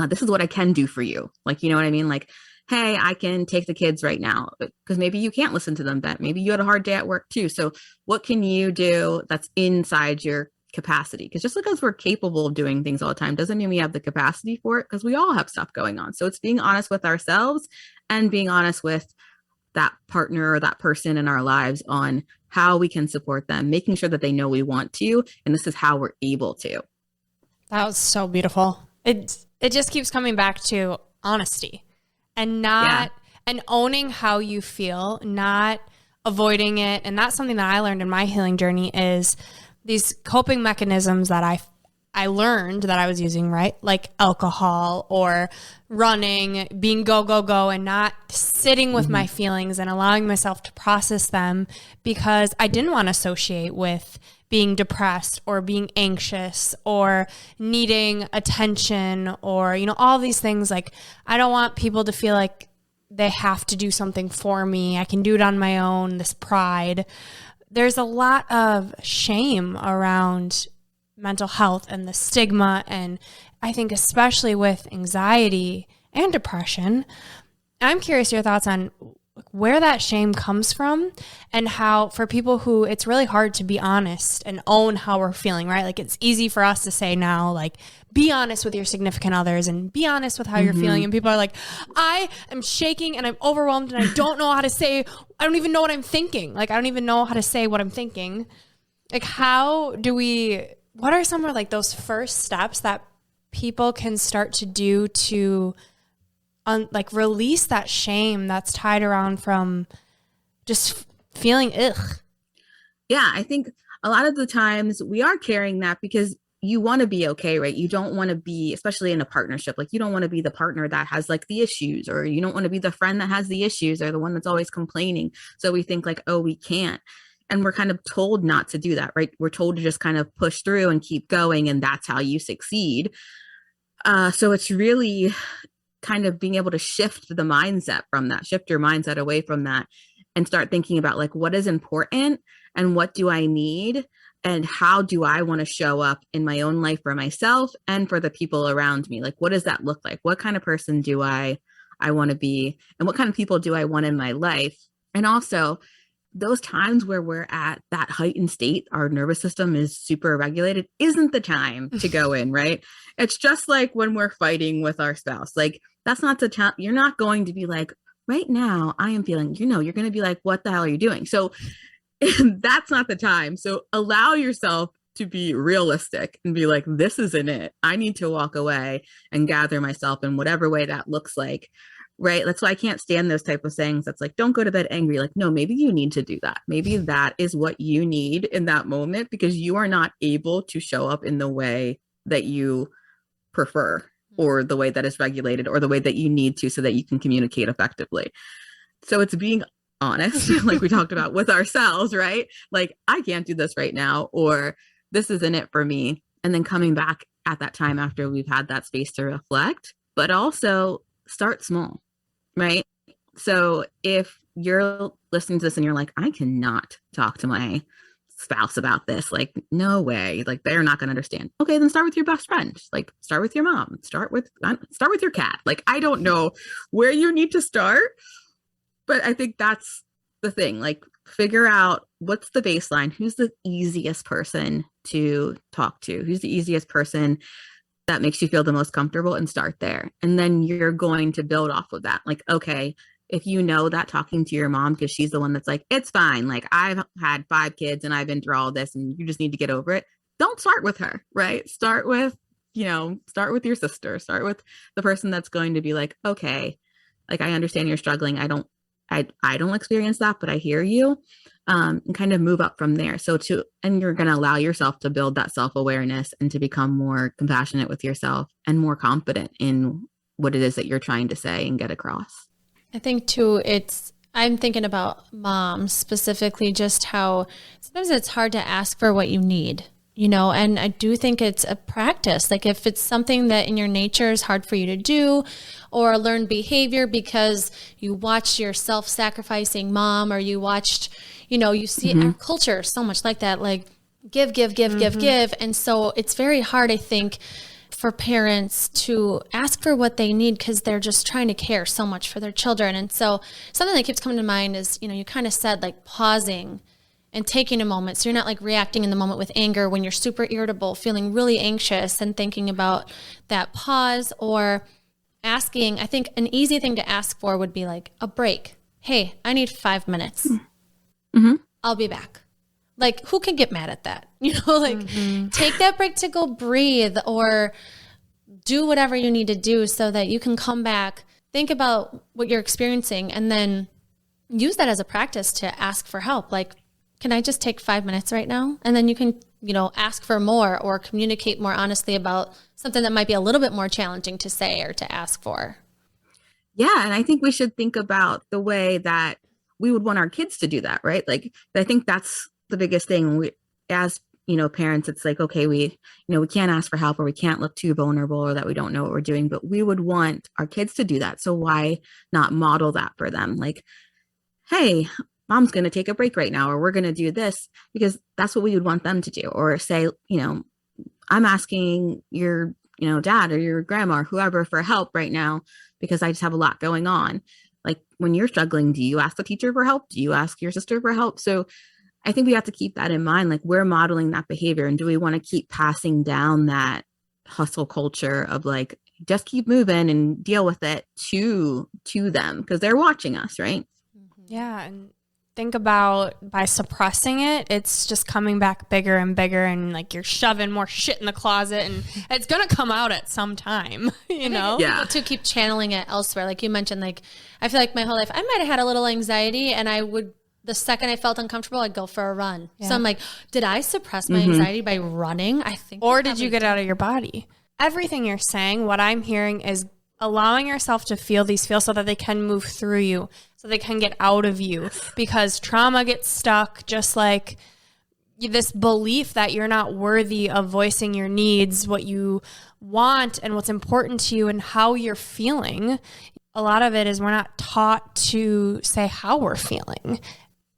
this is what I can do for you. Like, you know what I mean? Like, hey, I can take the kids right now, because maybe you can't listen to them, but maybe you had a hard day at work too. So what can you do that's inside your capacity? Because just because we're capable of doing things all the time doesn't mean we have the capacity for it, because we all have stuff going on. So it's being honest with ourselves and being honest with that partner or that person in our lives on how we can support them, making sure that they know we want to, and this is how we're able to. That was so beautiful. It just keeps coming back to honesty. And and owning how you feel, not avoiding it. And that's something that I learned in my healing journey, is these coping mechanisms that I learned that I was using, right? Like alcohol or running, being go, go, go, and not sitting with my feelings and allowing myself to process them, because I didn't want to associate with being depressed or being anxious or needing attention or, all these things. Like, I don't want people to feel like they have to do something for me. I can do it on my own, this pride. There's a lot of shame around mental health and the stigma. And I think especially with anxiety and depression, I'm curious your thoughts on where that shame comes from, and how for people who it's really hard to be honest and own how we're feeling, right? Like it's easy for us to say now, like, be honest with your significant others and be honest with how you're feeling. And people are like, I am shaking and I'm overwhelmed and I don't know how to say, I don't even know what I'm thinking. Like, I don't even know how to say what I'm thinking. Like, what are some of like those first steps that people can start to do to like release that shame that's tied around from just feeling ugh? Yeah, I think a lot of the times we are carrying that because you want to be okay, right? You don't want to be, especially in a partnership, like you don't want to be the partner that has like the issues, or you don't want to be the friend that has the issues or the one that's always complaining. So we think like, oh, we can't. And we're kind of told not to do that, right? We're told to just kind of push through and keep going, and that's how you succeed. So it's really kind of being able to shift your mindset away from that, and start thinking about like, what is important and what do I need and how do I want to show up in my own life for myself and for the people around me? Like, what does that look like? What kind of person do I want to be, and what kind of people do I want in my life? And also those times where we're at that heightened state, our nervous system is super regulated, isn't the time to go in, right? It's just like when we're fighting with our spouse, like that's not the time. You're not going to be like, right now I am feeling, you're going to be like, what the hell are you doing? So that's not the time. So allow yourself to be realistic and be like, this isn't it. I need to walk away and gather myself in whatever way that looks like. Right. That's why I can't stand those type of sayings. That's like, don't go to bed angry. Like, no, maybe you need to do that. Maybe that is what you need in that moment, because you are not able to show up in the way that you prefer, or the way that is regulated, or the way that you need to, so that you can communicate effectively. So it's being honest, like we talked about with ourselves, right? Like, I can't do this right now, or this isn't it for me. And then coming back at that time after we've had that space to reflect, but also start small. Right. So if you're listening to this and you're like, I cannot talk to my spouse about this, like, no way, like they're not going to understand. Okay, then start with your best friend. Like, start with your mom, start with your cat. Like, I don't know where you need to start, but I think that's the thing. Like, figure out what's the baseline, who's the easiest person to talk to, who's the easiest person that makes you feel the most comfortable, and start there. And then you're going to build off of that. Like, okay, if you know that talking to your mom, because she's the one that's like, it's fine, like I've had 5 kids and I've been through all this and you just need to get over it. Don't start with her, right? Start with your sister, start with the person that's going to be like, okay, like I understand you're struggling. I don't experience that, but I hear you. And kind of move up from there. And you're going to allow yourself to build that self-awareness and to become more compassionate with yourself and more confident in what it is that you're trying to say and get across. I think too, I'm thinking about moms specifically, just how sometimes it's hard to ask for what you need, and I do think it's a practice. Like, if it's something that in your nature is hard for you to do, or a learned behavior because you watched your self-sacrificing mom, or you watched, you see our culture so much like that, like give. And so it's very hard, I think, for parents to ask for what they need, because they're just trying to care so much for their children. And so something that keeps coming to mind is, you kind of said like pausing and taking a moment. So you're not like reacting in the moment with anger when you're super irritable, feeling really anxious, and thinking about that pause, or asking. I think an easy thing to ask for would be like a break. Hey, I need 5 minutes. Mm-hmm. I'll be back. Like, who can get mad at that? Take that break to go breathe, or do whatever you need to do so that you can come back, think about what you're experiencing, and then use that as a practice to ask for help. Like, can I just take 5 minutes right now? And then you can, ask for more, or communicate more honestly about something that might be a little bit more challenging to say or to ask for. Yeah. And I think we should think about the way that we would want our kids to do that, right? Like, I think that's the biggest thing. We, as parents, it's like, okay, we can't ask for help, or we can't look too vulnerable, or that we don't know what we're doing, but we would want our kids to do that. So why not model that for them? Like, hey, mom's going to take a break right now, or we're going to do this, because that's what we would want them to do. Or say, I'm asking your, dad or your grandma or whoever for help right now, because I just have a lot going on. Like when you're struggling, do you ask the teacher for help? Do you ask your sister for help? So I think we have to keep that in mind. Like we're modeling that behavior, and do we want to keep passing down that hustle culture of like, just keep moving and deal with it to them, because they're watching us, right? Yeah. And think about by suppressing it, it's just coming back bigger and bigger, and like you're shoving more shit in the closet, and it's going to come out at some time, you know? Yeah. To keep channeling it elsewhere. Like you mentioned, like, I feel like my whole life, I might've had a little anxiety, and I would, the second I felt uncomfortable, I'd go for a run. Yeah. So I'm like, did I suppress my anxiety by running? I think. Or did you get out of your body? Everything you're saying, what I'm hearing is allowing yourself to feel these feels so that they can move through you, so they can get out of you, because trauma gets stuck, just like this belief that you're not worthy of voicing your needs, what you want and what's important to you and how you're feeling. A lot of it is we're not taught to say how we're feeling.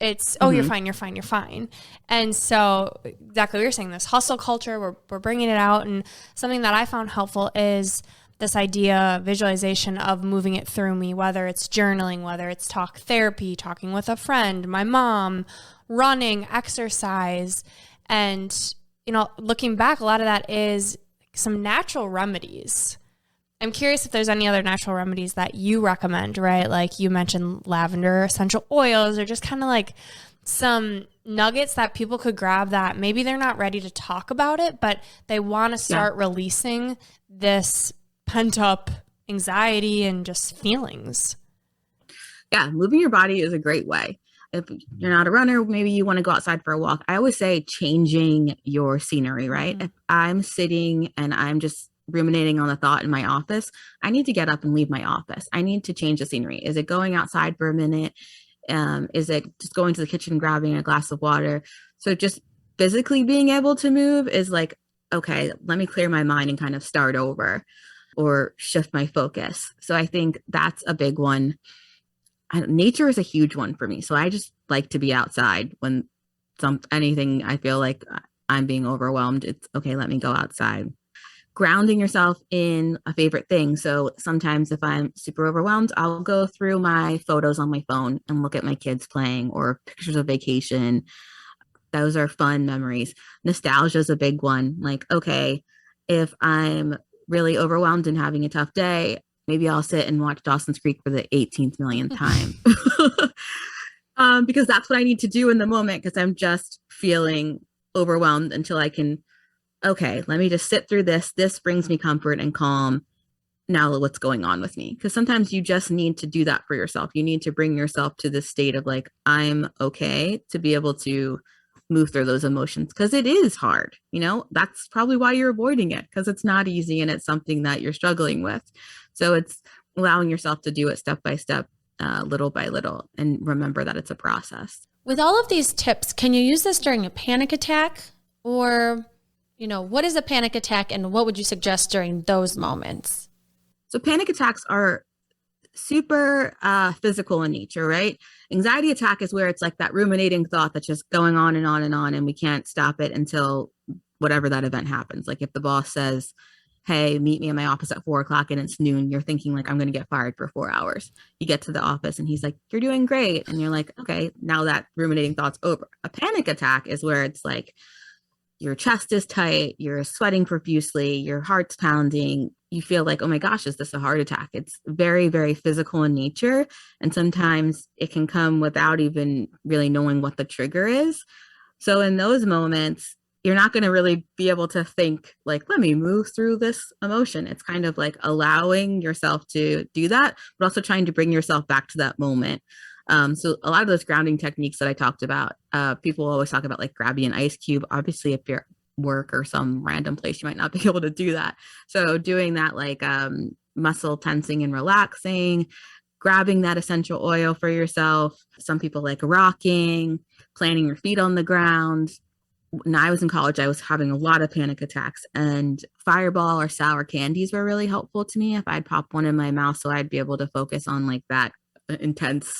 It's, oh, you're fine, you're fine, you're fine. And so exactly what you're saying, this hustle culture, we're bringing it out. And something that I found helpful is this idea, visualization of moving it through me, whether it's journaling, whether it's talk therapy, talking with a friend, my mom, running, exercise. And, you know, looking back, a lot of that is some natural remedies. I'm curious if there's any other natural remedies that you recommend, right? Like you mentioned lavender, essential oils, or just kind of like some nuggets that people could grab that maybe they're not ready to talk about it, but they want to start releasing this pent up anxiety and just feelings. Yeah, moving your body is a great way. If you're not a runner, maybe you want to go outside for a walk. I always say changing your scenery, right? If I'm sitting and I'm just ruminating on a thought in my office, I need to get up and leave my office. I need to change the scenery. Is it going outside for a minute? Is it just going to the kitchen, grabbing a glass of water? So just physically being able to move is like, okay, let me clear my mind and kind of start over or shift my focus. So I think that's a big one. Nature is a huge one for me. So I just like to be outside when anything I feel like I'm being overwhelmed. It's okay, let me go outside. Grounding yourself in a favorite thing. So sometimes if I'm super overwhelmed, I'll go through my photos on my phone and look at my kids playing or pictures of vacation. Those are fun memories. Nostalgia is a big one. Like, okay, if I'm really overwhelmed and having a tough day, maybe I'll sit and watch Dawson's Creek for the 18th millionth time. Because that's what I need to do in the moment, because I'm just feeling overwhelmed until I can, okay, let me just sit through this. This brings me comfort and calm. Now what's going on with me? Because sometimes you just need to do that for yourself. You need to bring yourself to this state of like, I'm okay, to be able to move through those emotions, because it is hard. You know, that's probably why you're avoiding it, because it's not easy and it's something that you're struggling with. So it's allowing yourself to do it step by step, little by little, and remember that it's a process. With all of these tips, can you use this during a panic attack? Or, you know, what is a panic attack and what would you suggest during those moments? So panic attacks are super physical in nature, right? Anxiety attack is where it's like that ruminating thought that's just going on and on and on, and we can't stop it until whatever that event happens. Like if the boss says, hey, meet me in my office at 4:00 and it's noon, you're thinking like, I'm going to get fired for 4 hours. You get to the office and he's like, you're doing great. And you're like, okay, now that ruminating thought's over. A panic attack is where it's like, your chest is tight, you're sweating profusely, your heart's pounding, you feel like, oh my gosh, is this a heart attack? It's very, very physical in nature. And sometimes it can come without even really knowing what the trigger is. So in those moments, you're not going to really be able to think like, let me move through this emotion. It's kind of like allowing yourself to do that, but also trying to bring yourself back to that moment. So a lot of those grounding techniques that I talked about, people always talk about like grabbing an ice cube. Obviously, if you're at work or some random place, you might not be able to do that. So doing that, like muscle tensing and relaxing, grabbing that essential oil for yourself. Some people like rocking, planting your feet on the ground. When I was in college, I was having a lot of panic attacks, and Fireball or sour candies were really helpful to me if I'd pop one in my mouth, so I'd be able to focus on like that intense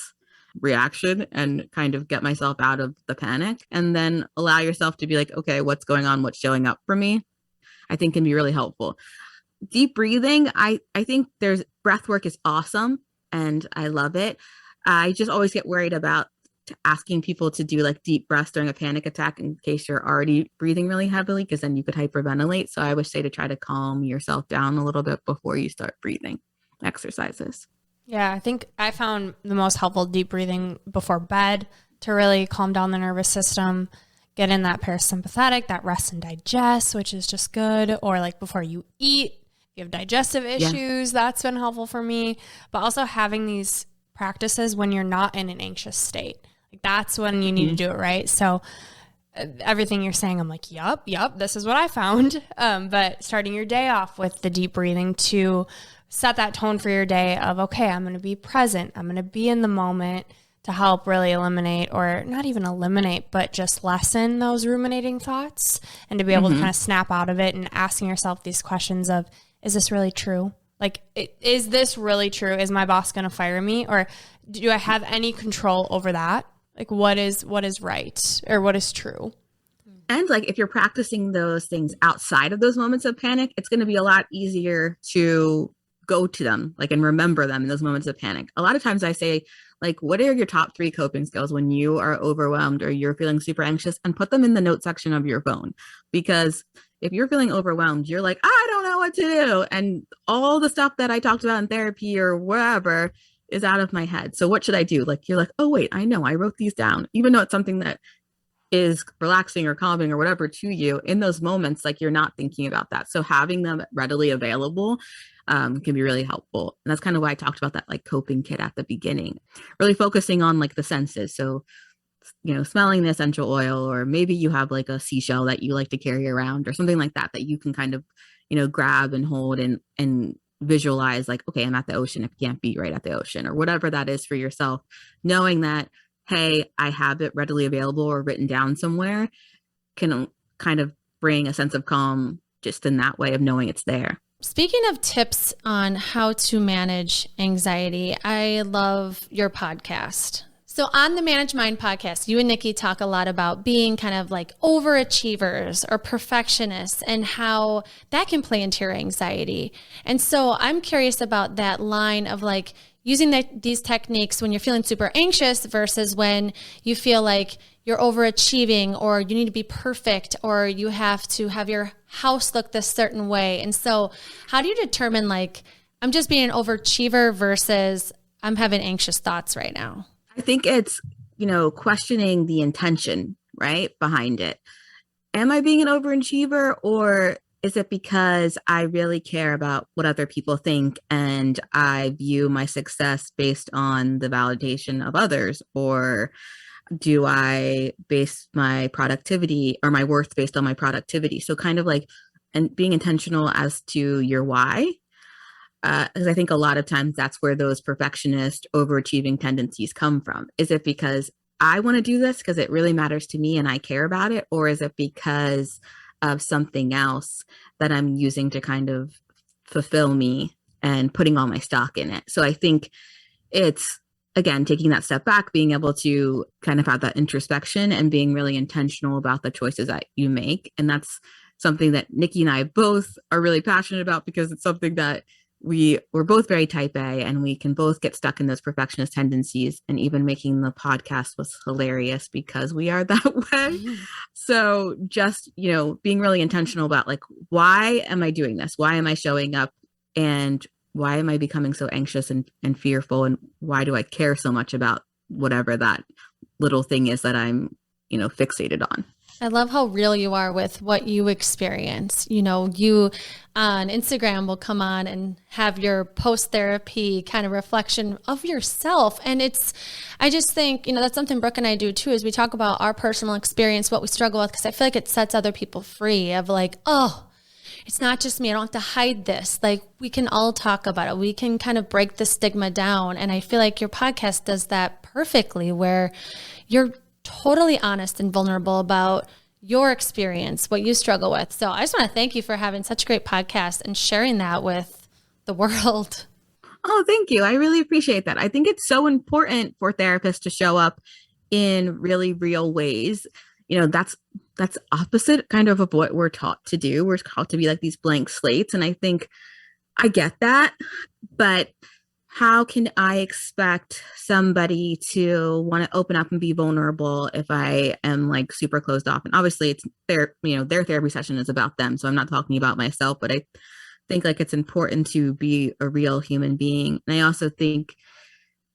reaction and kind of get myself out of the panic, and then allow yourself to be like, okay, what's going on? What's showing up for me? I think can be really helpful. Deep breathing. I think breath work is awesome. and I love it. I just always get worried about asking people to do like deep breaths during a panic attack in case you're already breathing really heavily, because then you could hyperventilate. So I always say to try to calm yourself down a little bit before you start breathing exercises. Yeah, I think I found the most helpful deep breathing before bed to really calm down the nervous system, get in that parasympathetic, that rest and digest, which is just good. Or like before you eat, if you have digestive issues, that's been helpful for me. But also having these practices when you're not in an anxious state. Like that's when you need to do it, right? So everything you're saying, I'm like, yup, this is what I found. But starting your day off with the deep breathing to set that tone for your day of, okay, I'm going to be present. I'm going to be in the moment to help really eliminate, or not even eliminate, but just lessen those ruminating thoughts and to be able to kind of snap out of it and asking yourself these questions of, is this really true? Like, is this really true? Is my boss going to fire me? Or do I have any control over that? Like, what is right or what is true? And like, if you're practicing those things outside of those moments of panic, it's going to be a lot easier to go to them, like, and remember them in those moments of panic. A lot of times I say, like, what are your top 3 coping skills when you are overwhelmed or you're feeling super anxious, and put them in the note section of your phone. Because if you're feeling overwhelmed, you're like, I don't know what to do. And all the stuff that I talked about in therapy or wherever is out of my head. So what should I do? Like, you're like, oh, wait, I know, I wrote these down, even though it's something that is relaxing or calming or whatever to you in those moments, like you're not thinking about that. So having them readily available can be really helpful. And that's kind of why I talked about that like coping kit at the beginning, really focusing on like the senses. So, you know, smelling the essential oil, or maybe you have like a seashell that you like to carry around or something like that, that you can kind of, you know, grab and hold and visualize like, okay, I'm at the ocean. It can't be right at the ocean, or whatever that is for yourself, knowing that, hey, I have it readily available or written down somewhere, can kind of bring a sense of calm just in that way of knowing it's there. Speaking of tips on how to manage anxiety, I love your podcast. So on the Manage Mind podcast, you and Nikki talk a lot about being kind of like overachievers or perfectionists and how that can play into your anxiety. And so I'm curious about that line of like using these techniques when you're feeling super anxious versus when you feel like you're overachieving, or you need to be perfect, or you have to have your house look this certain way. And so how do you determine like, I'm just being an overachiever versus I'm having anxious thoughts right now? I think it's, you know, questioning the intention, right, behind it. Am I being an overachiever, or is it because I really care about what other people think and I view my success based on the validation of others? Or do I base my productivity or my worth based on my productivity? So kind of like, and being intentional as to your why. Because I think a lot of times that's where those perfectionist overachieving tendencies come from. Is it because I want to do this because it really matters to me and I care about it? Or is it because of something else that I'm using to kind of fulfill me and putting all my stock in it? So I think it's, again, taking that step back, being able to kind of have that introspection and being really intentional about the choices that you make. And that's something that Nikki and I both are really passionate about, because it's something that we're both very type A, and we can both get stuck in those perfectionist tendencies. And even making the podcast was hilarious because we are that way. So just, you know, being really intentional about like, why am I doing this? Why am I showing up? And why am I becoming so anxious and fearful? And why do I care so much about whatever that little thing is that I'm, you know, fixated on? I love how real you are with what you experience. You know, you on Instagram will come on and have your post-therapy kind of reflection of yourself. And I just think, you know, that's something Brooke and I do too, is we talk about our personal experience, what we struggle with, because I feel like it sets other people free of like, oh, it's not just me. I don't have to hide this. Like, we can all talk about it. We can kind of break the stigma down. And I feel like your podcast does that perfectly, where you're totally honest and vulnerable about your experience, what you struggle with. So I just want to thank you for having such a great podcast and sharing that with the world. Oh, thank you. I really appreciate that. I think it's so important for therapists to show up in really real ways. You know, that's opposite kind of what we're taught to do. We're taught to be like these blank slates. And I think I get that, but how can I expect somebody to want to open up and be vulnerable if I am like super closed off? And obviously it's their therapy session is about them. So I'm not talking about myself, but I think like it's important to be a real human being. And I also think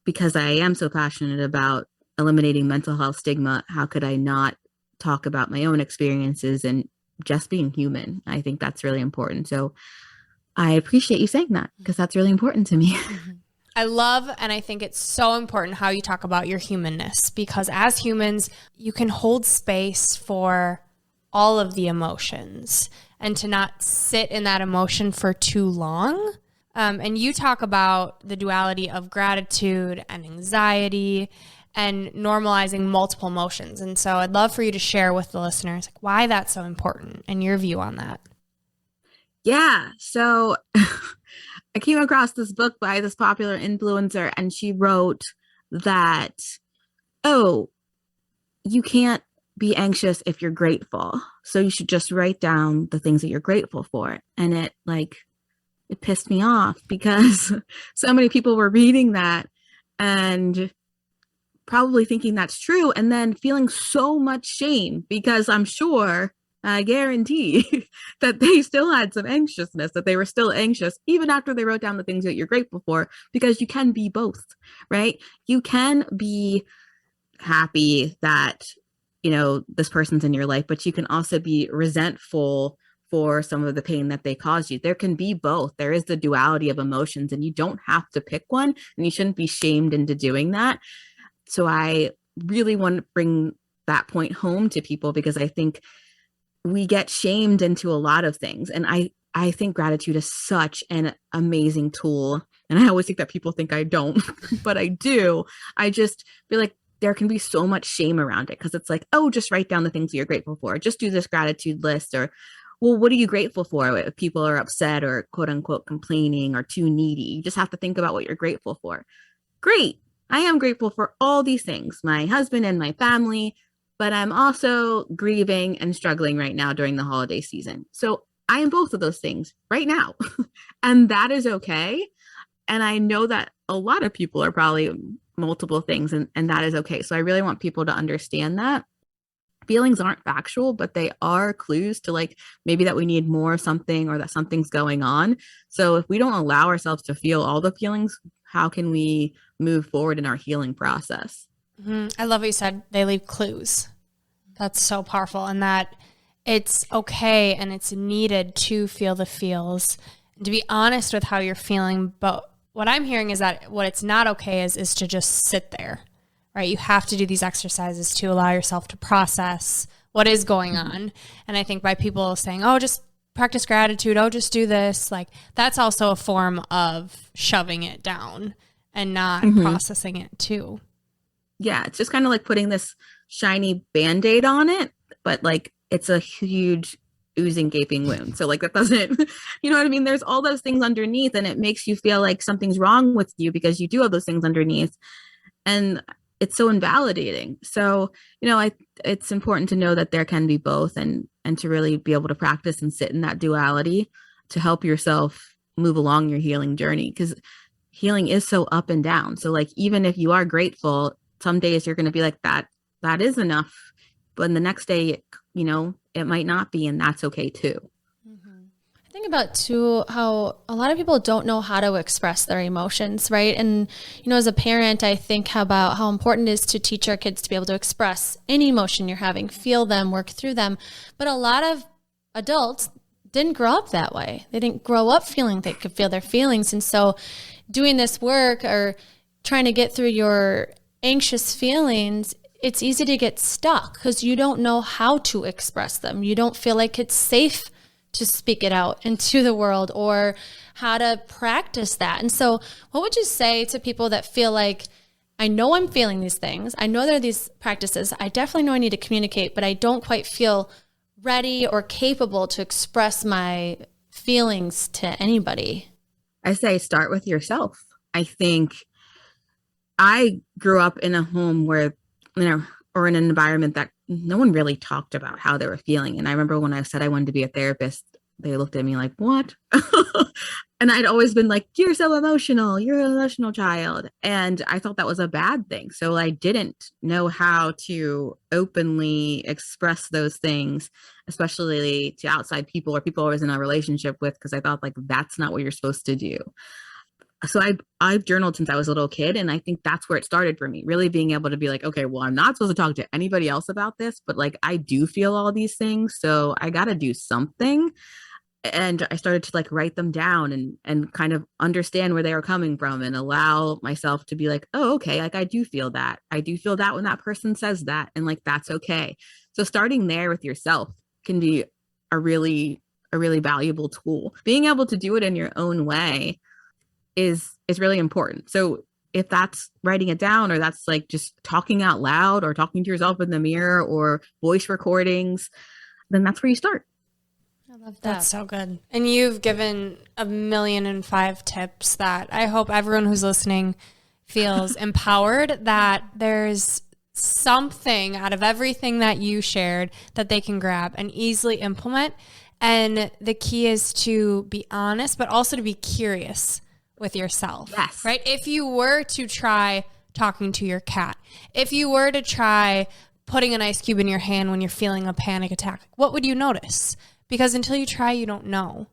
because I am so passionate about eliminating mental health stigma, how could I not talk about my own experiences and just being human? I think that's really important. So I appreciate you saying that because that's really important to me. I love, and I think it's so important how you talk about your humanness, because as humans, you can hold space for all of the emotions and to not sit in that emotion for too long. And you talk about the duality of gratitude and anxiety and normalizing multiple emotions. And so I'd love for you to share with the listeners like, why that's so important and your view on that. Yeah. So I came across this book by this popular influencer, and she wrote that, oh, you can't be anxious if you're grateful. So you should just write down the things that you're grateful for. And it pissed me off because so many people were reading that and probably thinking that's true and then feeling so much shame because I guarantee that they still had some anxiousness, that they were still anxious even after they wrote down the things that you're grateful for, because you can be both, right? You can be happy that, this person's in your life, but you can also be resentful for some of the pain that they caused you. There can be both. There is the duality of emotions, and you don't have to pick one, and you shouldn't be shamed into doing that. So I really want to bring that point home to people because I think we get shamed into a lot of things. And I think gratitude is such an amazing tool. And I always think that people think I don't, but I do. I just feel like there can be so much shame around it because it's like, oh, just write down the things you're grateful for. Just do this gratitude list. Or, well, what are you grateful for if people are upset or quote unquote complaining or too needy? You just have to think about what you're grateful for. Great. I am grateful for all these things, my husband and my family, but I'm also grieving and struggling right now during the holiday season. So I am both of those things right now. And that is okay. And I know that a lot of people are probably multiple things, and that is okay. So I really want people to understand that feelings aren't factual, but they are clues to like maybe that we need more of something or that something's going on. So if we don't allow ourselves to feel all the feelings, how can we move forward in our healing process? I love what you said. They leave clues. That's so powerful. And that it's okay and it's needed to feel the feels and to be honest with how you're feeling. But what I'm hearing is that what it's not okay is to just sit there, right? You have to do these exercises to allow yourself to process what is going on. And I think by people saying, oh, just practice gratitude, oh, just do this, like that's also a form of shoving it down and not processing it too. Yeah, it's just kind of like putting this shiny Band-Aid on it, but like it's a huge oozing, gaping wound. So like that doesn't, you know what I mean? There's all those things underneath, and it makes you feel like something's wrong with you because you do have those things underneath. And it's so invalidating. So, it's important to know that there can be both and to really be able to practice and sit in that duality to help yourself move along your healing journey, because healing is so up and down. So like, even if you are grateful, some days you're going to be like that is enough. But the next day, it might not be, and that's okay too. I think about too how a lot of people don't know how to express their emotions, right? And as a parent, I think about how important it is to teach our kids to be able to express any emotion you're having, feel them, work through them. But a lot of adults didn't grow up that way. They didn't grow up feeling they could feel their feelings. And so doing this work or trying to get through your anxious feelings, it's easy to get stuck because you don't know how to express them. You don't feel like it's safe to speak it out into the world or how to practice that. And so what would you say to people that feel like, I know I'm feeling these things, I know there are these practices, I definitely know I need to communicate, but I don't quite feel ready or capable to express my feelings to anybody? I say start with yourself. I think I grew up in a home where, or in an environment that no one really talked about how they were feeling. And I remember when I said I wanted to be a therapist, they looked at me like, what? And I'd always been like, you're so emotional. You're an emotional child. And I thought that was a bad thing. So I didn't know how to openly express those things, especially to outside people or people I was in a relationship with, because I thought like, that's not what you're supposed to do. So I've journaled since I was a little kid. And I think that's where it started for me, really being able to be like, okay, well, I'm not supposed to talk to anybody else about this, but like, I do feel all these things. So I got to do something. And I started to like write them down and kind of understand where they were coming from and allow myself to be like, oh, okay, like I do feel that. I do feel that when that person says that. And like, that's okay. So starting there with yourself can be a really valuable tool. Being able to do it in your own way is really important. So if that's writing it down, or that's like just talking out loud or talking to yourself in the mirror or voice recordings, then that's where you start. I love that. That's so good. And you've given 1,000,005 tips that I hope everyone who's listening feels empowered, that there's something out of everything that you shared that they can grab and easily implement. And the key is to be honest, but also to be curious with yourself. Yes. Right? If you were to try talking to your cat, if you were to try putting an ice cube in your hand when you're feeling a panic attack, what would you notice? Because until you try, you don't know.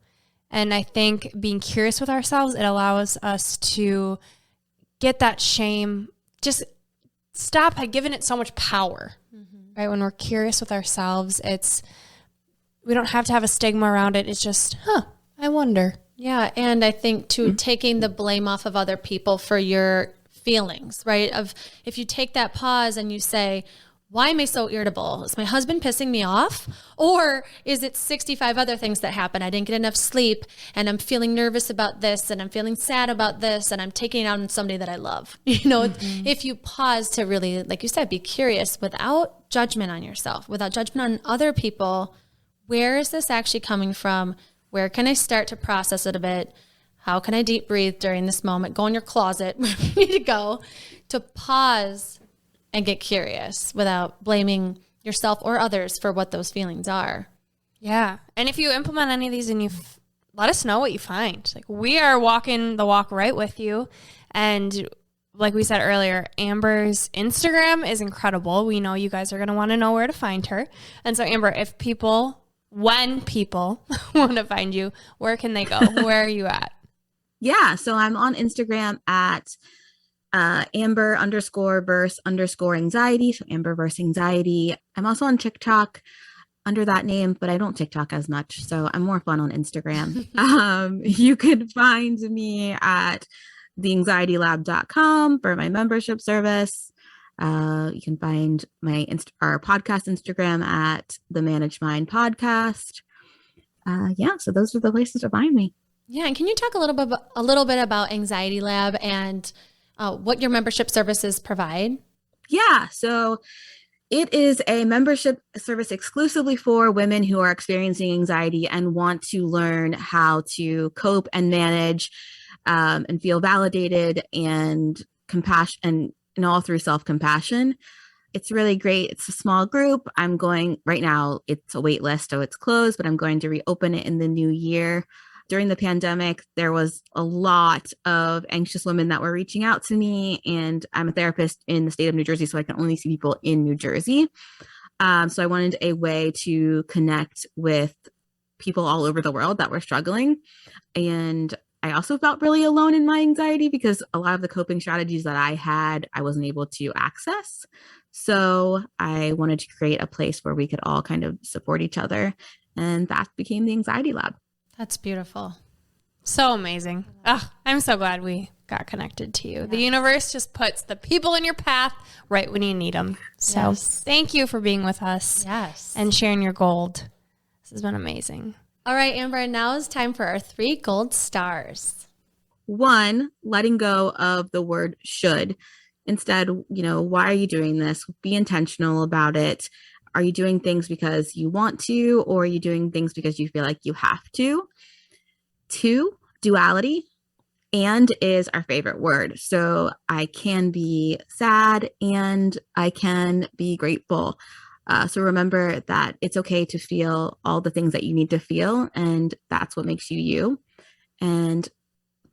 And I think being curious with ourselves, it allows us to get that shame, just stop giving it so much power, right? When we're curious with ourselves, we don't have to have a stigma around it. It's just, I wonder. Yeah. And I think too, taking the blame off of other people for your feelings, right? If you take that pause and you say, why am I so irritable? Is my husband pissing me off? Or is it 65 other things that happen? I didn't get enough sleep and I'm feeling nervous about this and I'm feeling sad about this and I'm taking it out on somebody that I love. If you pause to really, like you said, be curious without judgment on yourself, without judgment on other people, where is this actually coming from? Where can I start to process it a bit? How can I deep breathe during this moment? Go in your closet where you need to go, to pause and get curious without blaming yourself or others for what those feelings are. Yeah. And if you implement any of these and let us know what you find. Like, we are walking the walk right with you. And like we said earlier, Amber's Instagram is incredible. We know you guys are going to want to know where to find her. And so Amber, when people want to find you, where can they go? Where are you at? Yeah. So I'm on Instagram at Amber_verse_anxiety. So Amber verse anxiety. I'm also on TikTok under that name, but I don't TikTok as much. So I'm more fun on Instagram. You can find me at theanxietylab.com for my membership service. You can find our podcast Instagram at the Managed Mind Podcast. So those are the places to find me. Yeah. And can you talk a little bit about Anxiety Lab and what your membership services provide? Yeah. So it is a membership service exclusively for women who are experiencing anxiety and want to learn how to cope and manage and feel validated and compassion and all through self-compassion. It's really great. It's a small group. Right now, it's a wait list, so it's closed, but I'm going to reopen it in the new year. During the pandemic, there was a lot of anxious women that were reaching out to me, and I'm a therapist in the state of New Jersey, so I can only see people in New Jersey. So I wanted a way to connect with people all over the world that were struggling. And I also felt really alone in my anxiety because a lot of the coping strategies that I had, I wasn't able to access. So I wanted to create a place where we could all kind of support each other. And that became the Anxiety Lab. That's beautiful. So amazing. I'm so glad we got connected to you. Yeah. The universe just puts the people in your path right when you need them. So Thank you for being with us. Yes. And sharing your gold. This has been amazing. All right, Amber, now it's time for our 3 gold stars. 1, letting go of the word should. Instead, why are you doing this? Be intentional about it. Are you doing things because you want to, or are you doing things because you feel like you have to? 2, duality. And is our favorite word. So I can be sad and I can be grateful. So remember that it's okay to feel all the things that you need to feel, and that's what makes you you. And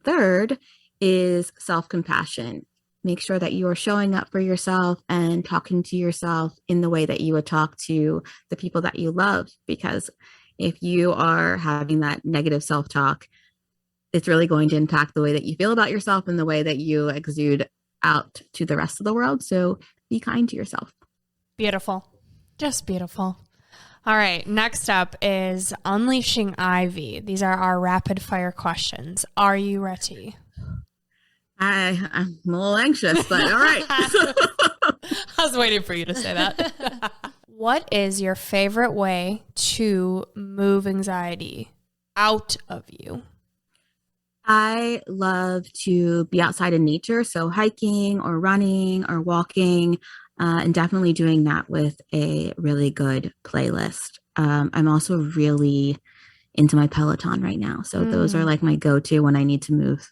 third is self-compassion. Make sure that you are showing up for yourself and talking to yourself in the way that you would talk to the people that you love. Because if you are having that negative self-talk, it's really going to impact the way that you feel about yourself and the way that you exude out to the rest of the world. So be kind to yourself. Beautiful. Just beautiful. All right. Next up is Unleashing Ivy. These are our rapid fire questions. Are you ready? I'm a little anxious, but all right. I was waiting for you to say that. What is your favorite way to move anxiety out of you? I love to be outside in nature. So hiking or running or walking, and definitely doing that with a really good playlist. I'm also really into my Peloton right now. So those are like my go-to when I need to move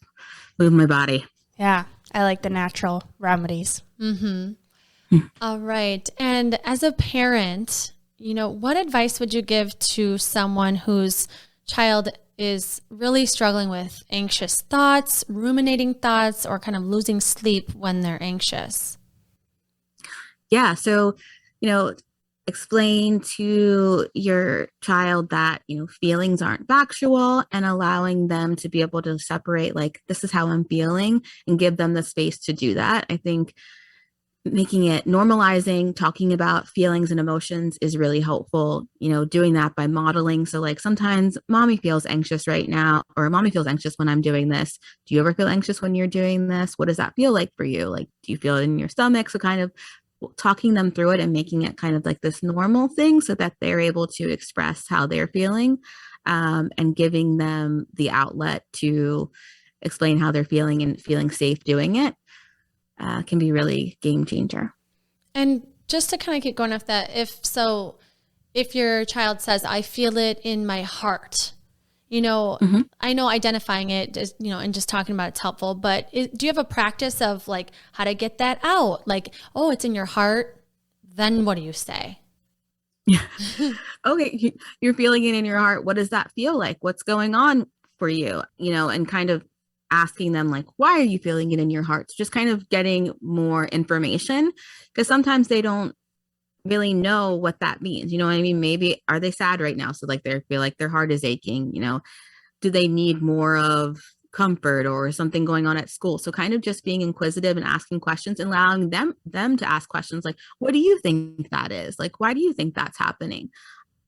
my body. Yeah, I like the natural remedies. All right. And as a parent, what advice would you give to someone whose child is really struggling with anxious thoughts, ruminating thoughts, or kind of losing sleep when they're anxious? Yeah. So, explain to your child that, feelings aren't factual, and allowing them to be able to separate, like, this is how I'm feeling, and give them the space to do that. I think making it normalizing, talking about feelings and emotions is really helpful, doing that by modeling. So like sometimes mommy feels anxious right now, or mommy feels anxious when I'm doing this. Do you ever feel anxious when you're doing this? What does that feel like for you? Like, do you feel it in your stomach? So kind of talking them through it and making it kind of like this normal thing so that they're able to express how they're feeling, and giving them the outlet to explain how they're feeling and feeling safe doing it. Can be really game changer. And just to kind of keep going off that, if your child says, I feel it in my heart, I know identifying it is, and just talking about it's helpful, but do you have a practice of like how to get that out? Like, oh, it's in your heart. Then what do you say? Okay. You're feeling it in your heart. What does that feel like? What's going on for you? And kind of asking them like, why are you feeling it in your heart? Just kind of getting more information, because sometimes they don't really know what that means. You know what I mean? Maybe are they sad right now? So like they feel like their heart is aching, do they need more of comfort or something going on at school? So kind of just being inquisitive and asking questions and allowing them to ask questions like, what do you think that is? Like, why do you think that's happening?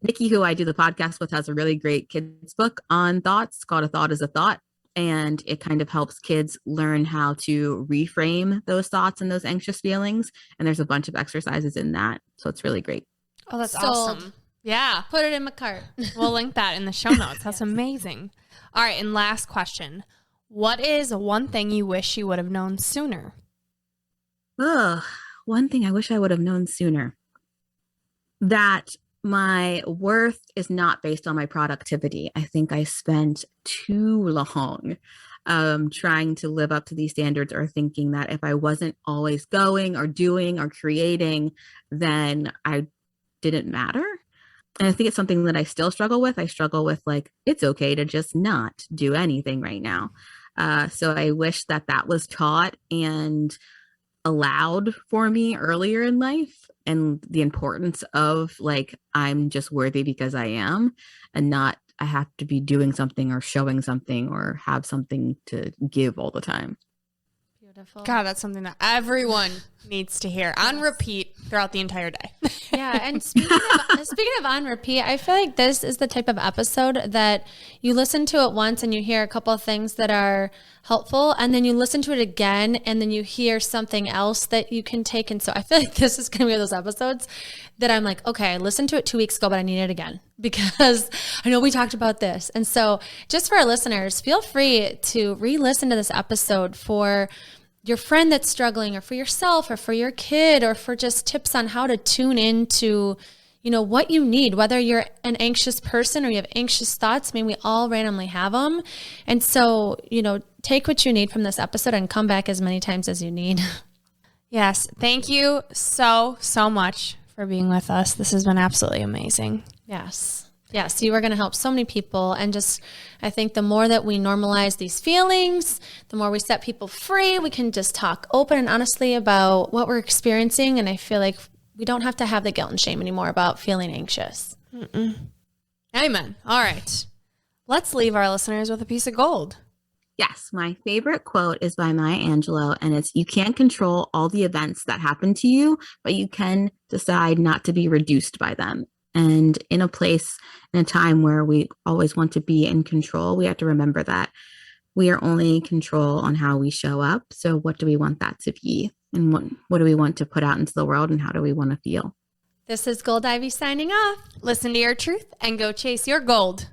Nikki, who I do the podcast with, has a really great kids book on thoughts called A Thought is a Thought. And it kind of helps kids learn how to reframe those thoughts and those anxious feelings. And there's a bunch of exercises in that. So it's really great. Oh, that's Sold. awesome. Yeah. Put it in my cart. We'll link that in the show notes. That's amazing. All right. And last question. What is one thing you wish you would have known sooner? One thing I wish I would have known sooner. That my worth is not based on my productivity. I think I spent too long trying to live up to these standards, or thinking that if I wasn't always going or doing or creating, then I didn't matter. And I think it's something that I still struggle with. I struggle with like, it's okay to just not do anything right now. So I wish that was taught and allowed for me earlier in life, and the importance of like, I'm just worthy because I am, and not I have to be doing something or showing something or have something to give all the time. Beautiful. God, that's something that everyone needs to hear on repeat throughout the entire day. Yeah. And speaking of on repeat, I feel like this is the type of episode that you listen to it once and you hear a couple of things that are helpful, and then you listen to it again and then you hear something else that you can take. And so I feel like this is going to be one of those episodes that I'm like, okay, I listened to it 2 weeks ago, but I need it again because I know we talked about this. And so just for our listeners, feel free to re-listen to this episode for your friend that's struggling, or for yourself, or for your kid, or for just tips on how to tune into, what you need, whether you're an anxious person or you have anxious thoughts. I mean, we all randomly have them. And so, take what you need from this episode and come back as many times as you need. Yes. Thank you so much for being with us. This has been absolutely amazing. Yes. Yes, you are going to help so many people. And just, I think the more that we normalize these feelings, the more we set people free, we can just talk open and honestly about what we're experiencing. And I feel like we don't have to have the guilt and shame anymore about feeling anxious. Amen. All right. Let's leave our listeners with a piece of gold. Yes, my favorite quote is by Maya Angelou, and it's, "You can't control all the events that happen to you, but you can decide not to be reduced by them." And in a place, in a time where we always want to be in control, we have to remember that we are only in control on how we show up. So what do we want that to be? And what do we want to put out into the world? And how do we want to feel? This is Gold Ivy signing off. Listen to your truth and go chase your gold.